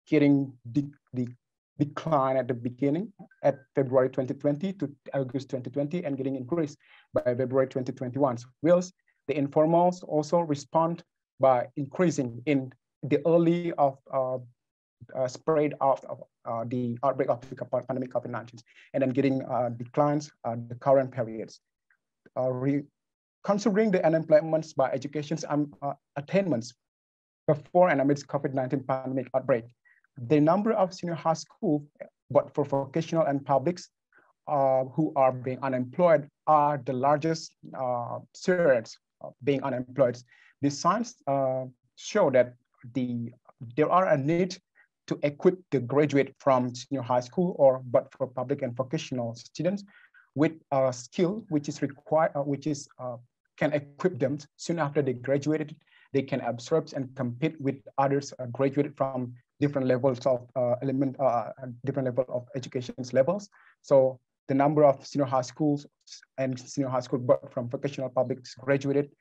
getting decline at the beginning at February 2020 to August 2020 and getting increased by February 2021. So whilst the informals also respond by increasing in the early of spread of the outbreak of the pandemic COVID-19 and then getting declines the current periods. Considering the unemployment by education attainments before and amidst COVID-19 pandemic outbreak, the number of senior high school, but for vocational and publics who are being unemployed are the largest surge being unemployed. The signs show that there are a need to equip the graduate from senior high school but for public and vocational students with a skill which is required, can equip them soon after they graduated. They can absorb and compete with others graduated from different levels of different level of education levels. So the number of senior high schools and senior high school but from vocational public graduated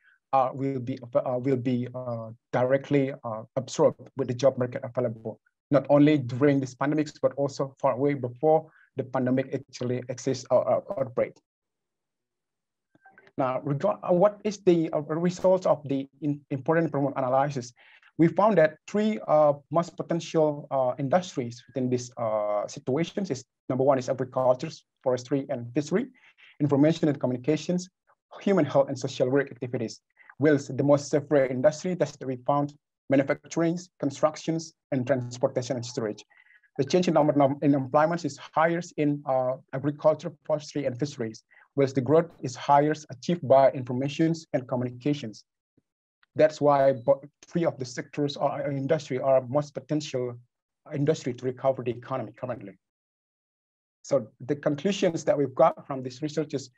will be directly absorbed with the job market available, not only during this pandemic, but also far away before the pandemic actually exists or outbreak. Now, what is the results of the important problem analysis? We found that three most potential industries within these situations is number one is agriculture, forestry and fishery, information and communications, human health and social work activities. Whilst the most severe industry that we found manufacturing, constructions, and transportation and storage. The change in number in employment is highest in agriculture, forestry, and fisheries, whereas the growth is highest achieved by informations and communications. That's why three of the sectors or industry are most potential industry to recover the economy currently. So the conclusions that we've got from this research is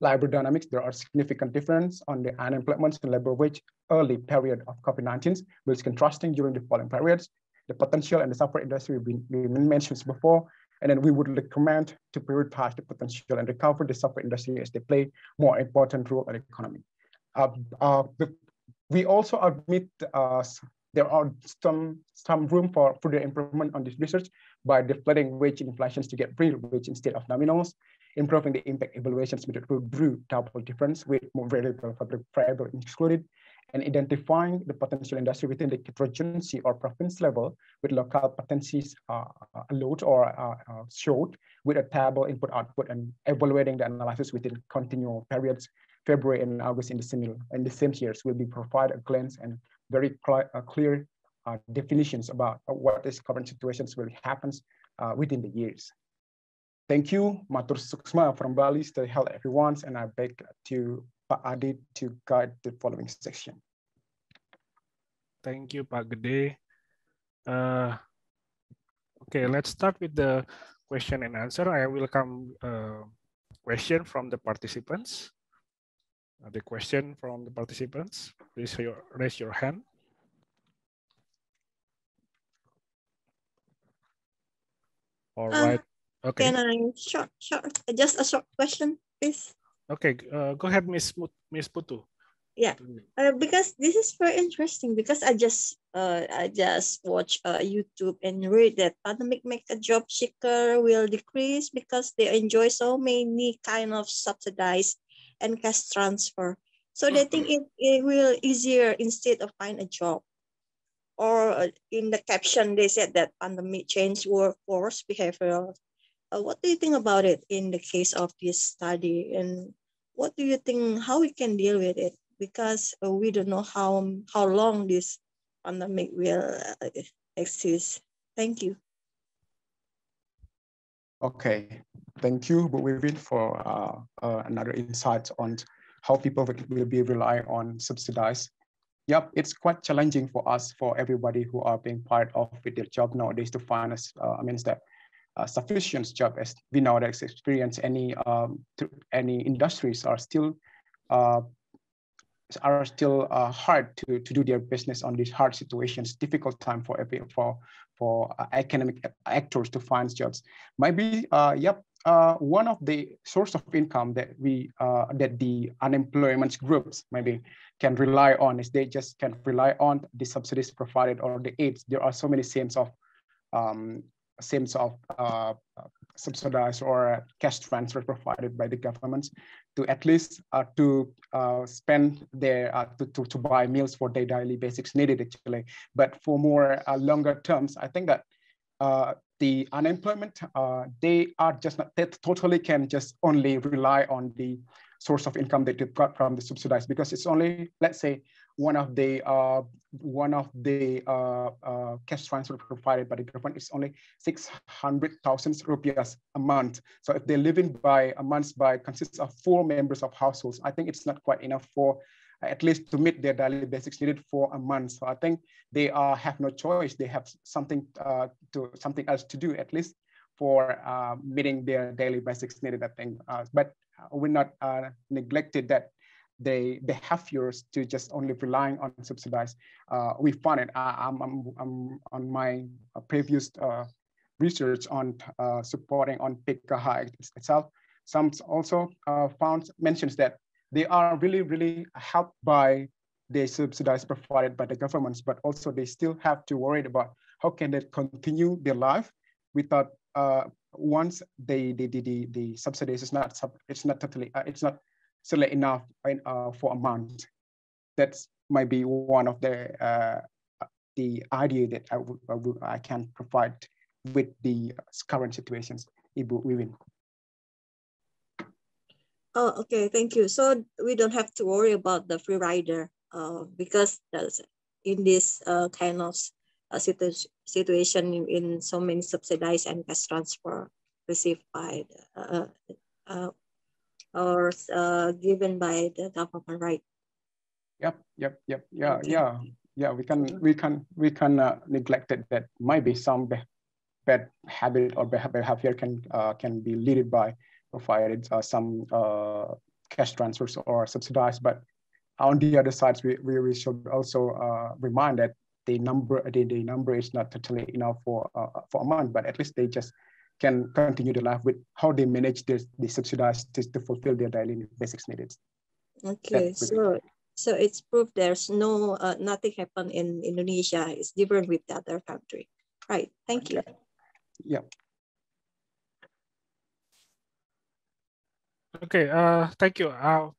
labor dynamics. There are significant difference on the unemployment and labor wage early period of COVID-19, which is contrasting during the following periods. The potential and the software industry have been mentioned before, and then we would recommend to prioritize the potential and recover the software industry as they play more important role in the economy. We also admit there are some room for further improvement on this research by deflating wage inflations to get real wage instead of nominals, improving the impact evaluations method through double difference with more variable excluded, and identifying the potential industry within the heterogeneity or province level with local potencies allowed or showed with a table input output and evaluating the analysis within continual periods, February and August in the same years will be provide a glance and very clear definitions about what is current situations will happens within the years. Thank you, Matur Suksma from Bali. Stay healthy, everyone, and I beg to Pak Adi to guide the following section. Thank you, Pak Gede. Okay, let's start with the question and answer. I welcome question from the participants. The question from the participants, please raise your hand. All right. Okay. Can I just a short question, please? Okay, go ahead, Miss Putu. Yeah, because this is very interesting. Because I just watch YouTube and read that pandemic make a job seeker will decrease because they enjoy so many kind of subsidized and cash transfer. So they think it will easier instead of find a job. Or in the caption they said that pandemic changed workforce behavior. What do you think about it in the case of this study? And what do you think, how we can deal with it? Because we don't know how long this pandemic will exist. Thank you. Okay, thank you, Bu Wivin, for another insight on how people will be rely on subsidized. Yep, it's quite challenging for us, for everybody who are being part of with their job nowadays to find sufficient job, as we know that experience any industries are still hard to do their business on these hard situations, difficult time for economic actors to find jobs. Maybe one of the source of income that that the unemployment groups maybe can rely on is they just can rely on the subsidies provided or the aids. There are so many schemes of sense of subsidized or cash transfer provided by the governments to at least to spend their to buy meals for their daily basics needed actually. But for more longer terms, I think that the unemployment, they are just not, they totally can just only rely on the source of income that they've got from the subsidized, because it's only, let's say, one of the cash transfer provided by the government is only 600,000 rupiahs a month. So if they're living by a month by consists of 4 members of households, I think it's not quite enough for at least to meet their daily basics needed for a month. So I think they have no choice. They have something else to do at least for meeting their daily basics needed, I think. But we're not neglected that they have years to just only relying on subsidized. We found it. I'm on my previous research on supporting on PKH itself. Some also mentions that they are really helped by the subsidized provided by the governments, but also they still have to worry about how can they continue their life without once the subsidies is not certainly enough for a month. That's might be one of the idea that I can provide with the current situations. Ibu Wiwin. Oh, okay, thank you. So we don't have to worry about the free rider because in this kind of situation in so many subsidized and cash transfer received by or given by the government, right? Yep. Yeah. We can neglect it. That might be some bad habit or behavior can be led by provided some cash transfers or subsidized. But on the other side, we should also remind that the number is not totally enough for a month, but at least they just can continue their life with how they manage the subsidized to fulfill their daily basics needs. Okay, so it's proof there's no nothing happened in Indonesia. It's different with the other country, right? Thank you. Yeah. Okay. Thank you. I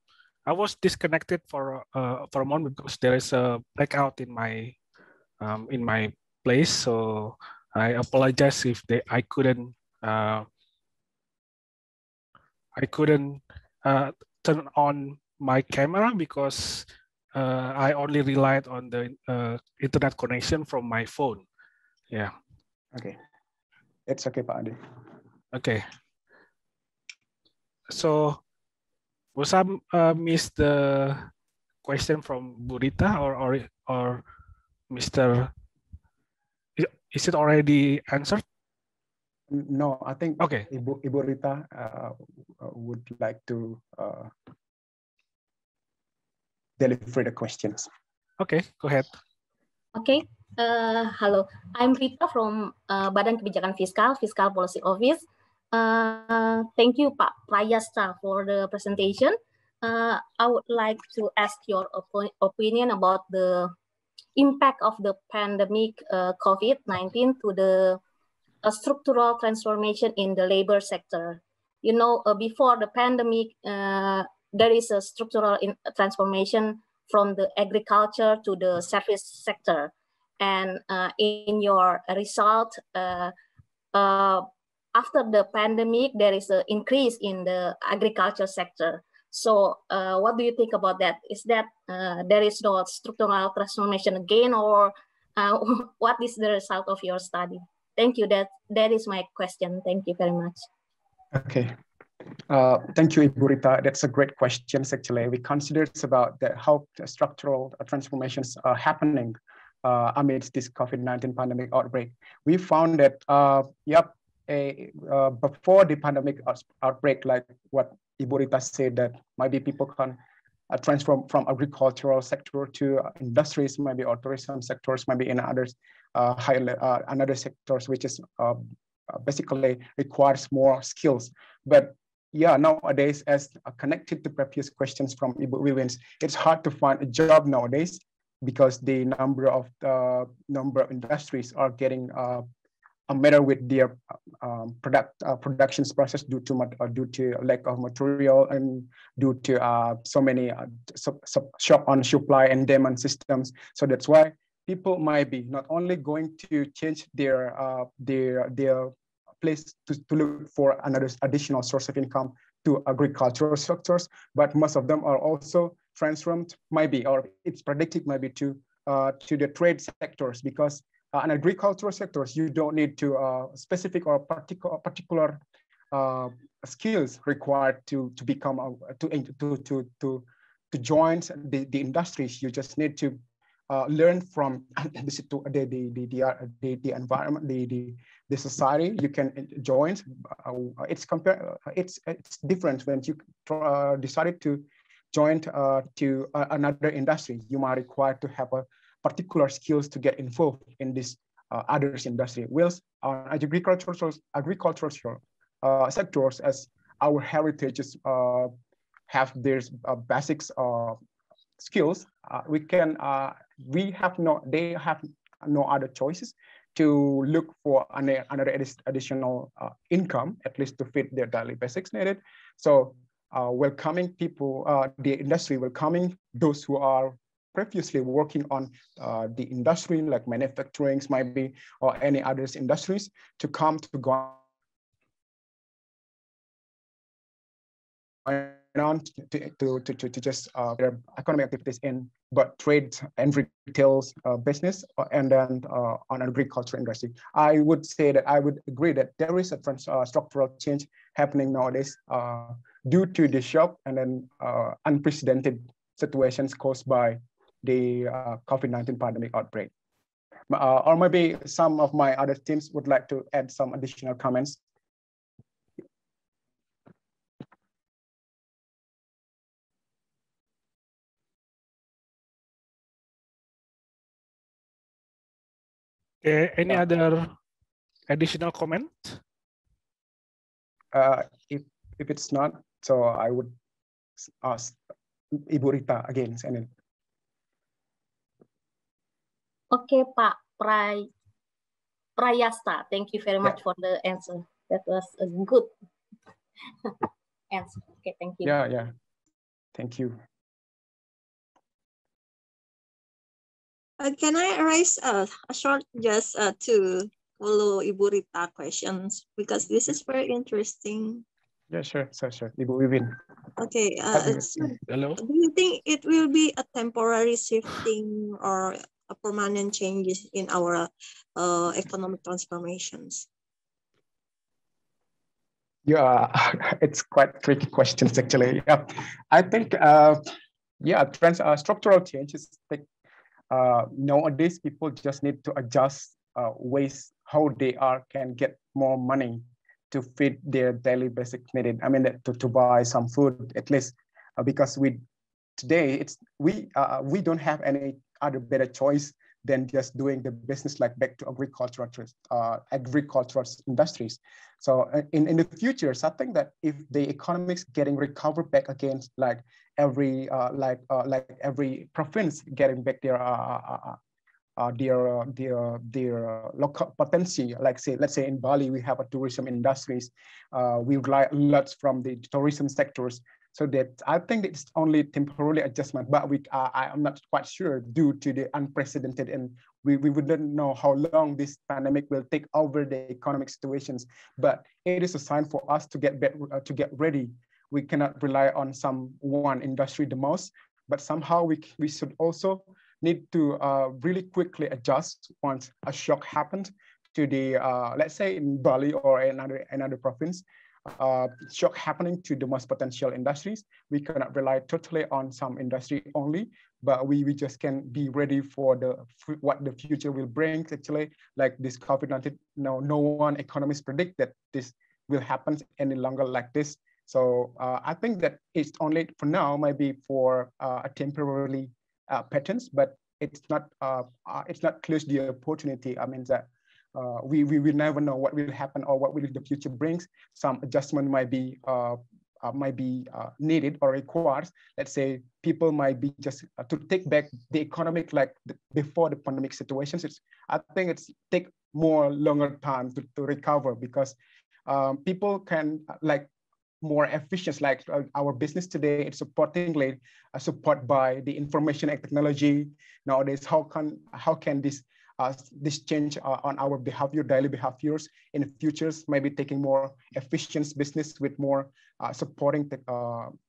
was disconnected for a moment because there is a blackout in my place. So I apologize if I couldn't turn on my camera because I only relied on the internet connection from my phone. Yeah. Okay. It's okay, Pak Andi. Okay. So was I missed the question from Burita or Mr. Is it already answered? No, I think okay. Ibu Rita would like to deliver the questions. Okay, go ahead. Okay, hello. I'm Rita from Badan Kebijakan Fiskal Policy Office. Thank you, Pak Prayasta, for the presentation. I would like to ask your opinion about the impact of the pandemic COVID-19 to the structural transformation in the labor sector. You know, before the pandemic, there is a structural transformation from the agriculture to the service sector. And in your result, after the pandemic, there is an increase in the agriculture sector. So what do you think about that? Is that there is no structural transformation again, or what is the result of your study? Thank you. That is my question. Thank you very much. Okay. Thank you, Ibu Rita. That's a great question. Actually, we considered about how structural transformations are happening amidst this COVID-19 pandemic outbreak. We found that, before the pandemic outbreak, like what Ibu Rita said, that maybe people can transform from agricultural sector to industries, maybe or tourism sectors, maybe in others, another sectors, which is basically requires more skills. But yeah, nowadays, as connected to previous questions from Ibu Wiwin, it's hard to find a job nowadays because the number of industries are getting a matter with their productions process due to lack of material and due to so many shop on supply and demand systems. So that's why people might be not only going to change their place to look for another additional source of income to agricultural sectors, but most of them are also transformed, maybe, or it's predicted maybe to the trade sectors, because in agricultural sectors, you don't need to specific or particular skills required to become to join the industries. You just need to learn from the environment, the society. You can join. It's different when you decided to join to another industry. You might require to have a particular skills to get involved in this others industry. Whilst agricultural sectors, as our heritages have their basics skills, they have no other choices to look for another additional income, at least to fit their daily basics needed. So welcoming people, the industry welcoming those who are previously working on the industry, like manufacturing, might be, or any other industries, to come to go on to just their economic activities in but trade and retail business, and then on agriculture industry. I would say that I would agree that there is a structural change happening nowadays due to the shock and then unprecedented situations caused by the COVID-19 pandemic outbreak. Or maybe some of my other teams would like to add some additional comments. Okay, any other additional comment? If it's not, so I would ask Ibu Rita again. Okay, Pak Prayasta, thank you very much for the answer. That was a good answer. Okay, thank you. Yeah, thank you. Can I raise a short just to follow Ibu Rita questions, because this is very interesting. Yeah, sure. Ibu Wivin. Okay. Hello. Do you think it will be a temporary shifting or a permanent changes in our economic transformations? Yeah, it's quite tricky questions actually. Yeah, I think structural changes. Nowadays, people just need to adjust ways how they can get more money to feed their daily basic needed. I mean, to buy some food at least, because we don't have any other better choice than just doing the business like back to agricultural industries. So in the future, I think that if the economics getting recovered back again, like every province getting back their local potential, let's say in Bali we have a tourism industries, we rely lots from the tourism sectors. So that I think it's only temporary adjustment, but I'm not quite sure due to the unprecedented, and we wouldn't know how long this pandemic will take over the economic situations. But it is a sign for us to get ready. We cannot rely on one industry the most, but somehow we should also need to really quickly adjust once a shock happened to the let's say in Bali or another province. Shock happening to the most potential industries. We cannot rely totally on some industry only, but we just can be ready for what the future will bring. Actually, like this COVID-19, no one economists predict that this will happen any longer like this. So I think that it's only for now, maybe for a temporarily patterns, but it's not close the opportunity. I mean that. We will never know what will happen or what will the future brings. Some adjustment might be might be needed or required. Let's say people might be just to take back the economic like before the pandemic situations. I think it's take more longer time to recover because people can like more efficient, like our business today, it's supportingly support by the information and technology nowadays. How can this change on our behavior, daily behaviors in the futures, maybe taking more efficient business with more supporting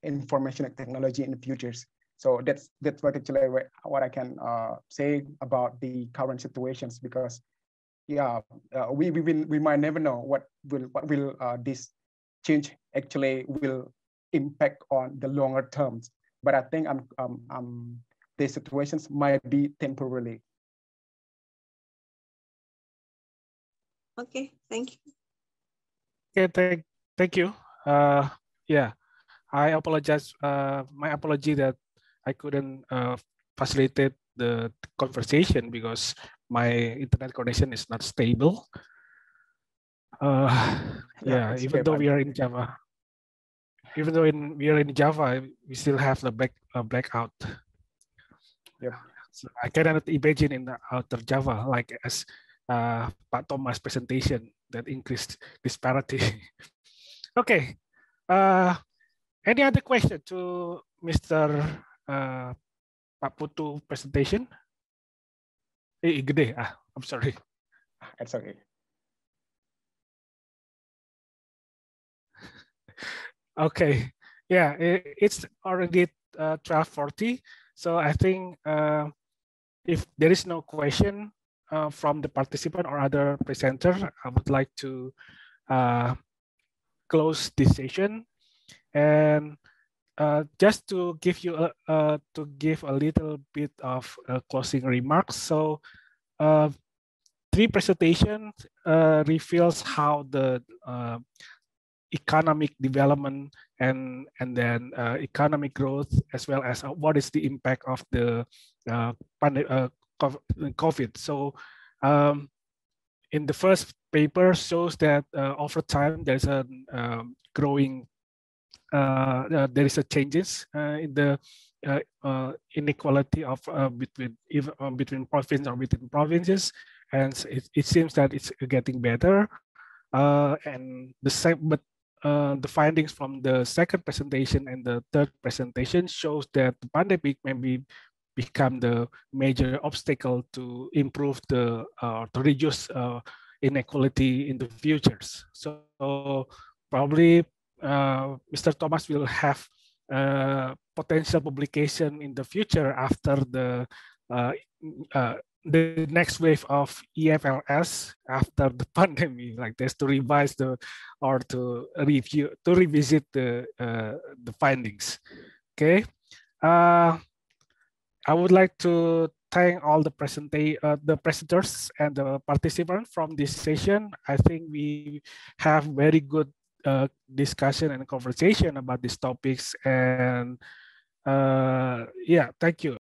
information and technology in the futures. So that's what actually what I can say about the current situations, because yeah, we might never know what will this change actually will impact on the longer terms. But I think the situations might be temporarily. Okay, thank you. Okay, thank you. Yeah, I apologize. My apology that I couldn't facilitate the conversation because my internet connection is not stable. Yeah, even though we are in Java, we are in Java, we still have the blackout. Yep. So I cannot imagine in the outer Java like as Pak Thomas presentation that increased disparity. Okay. Any other question to Mr. Pak Putu presentation? Gede. I'm sorry. It's okay. Okay. Yeah, it's already 12:40. So I think if there is no question from the participant or other presenter, I would like to close this session. And just to give you a little bit of closing remarks. So 3 presentations reveals how the economic development and then economic growth, as well as what is the impact of the COVID. So in the first paper shows that over time there's a growing there is a changes in the inequality of between province or within provinces, and it seems that it's getting better. And the findings from the second presentation and the third presentation shows that the pandemic maybe become the major obstacle to improve the to reduce inequality in the futures. So probably Mr. Thomas will have potential publication in the future after the next wave of EFLS after the pandemic, like this, to revise or to revisit the findings. Okay, I would like to thank all the presenters and the participants from this session. I think we have very good discussion and conversation about these topics, and yeah, thank you.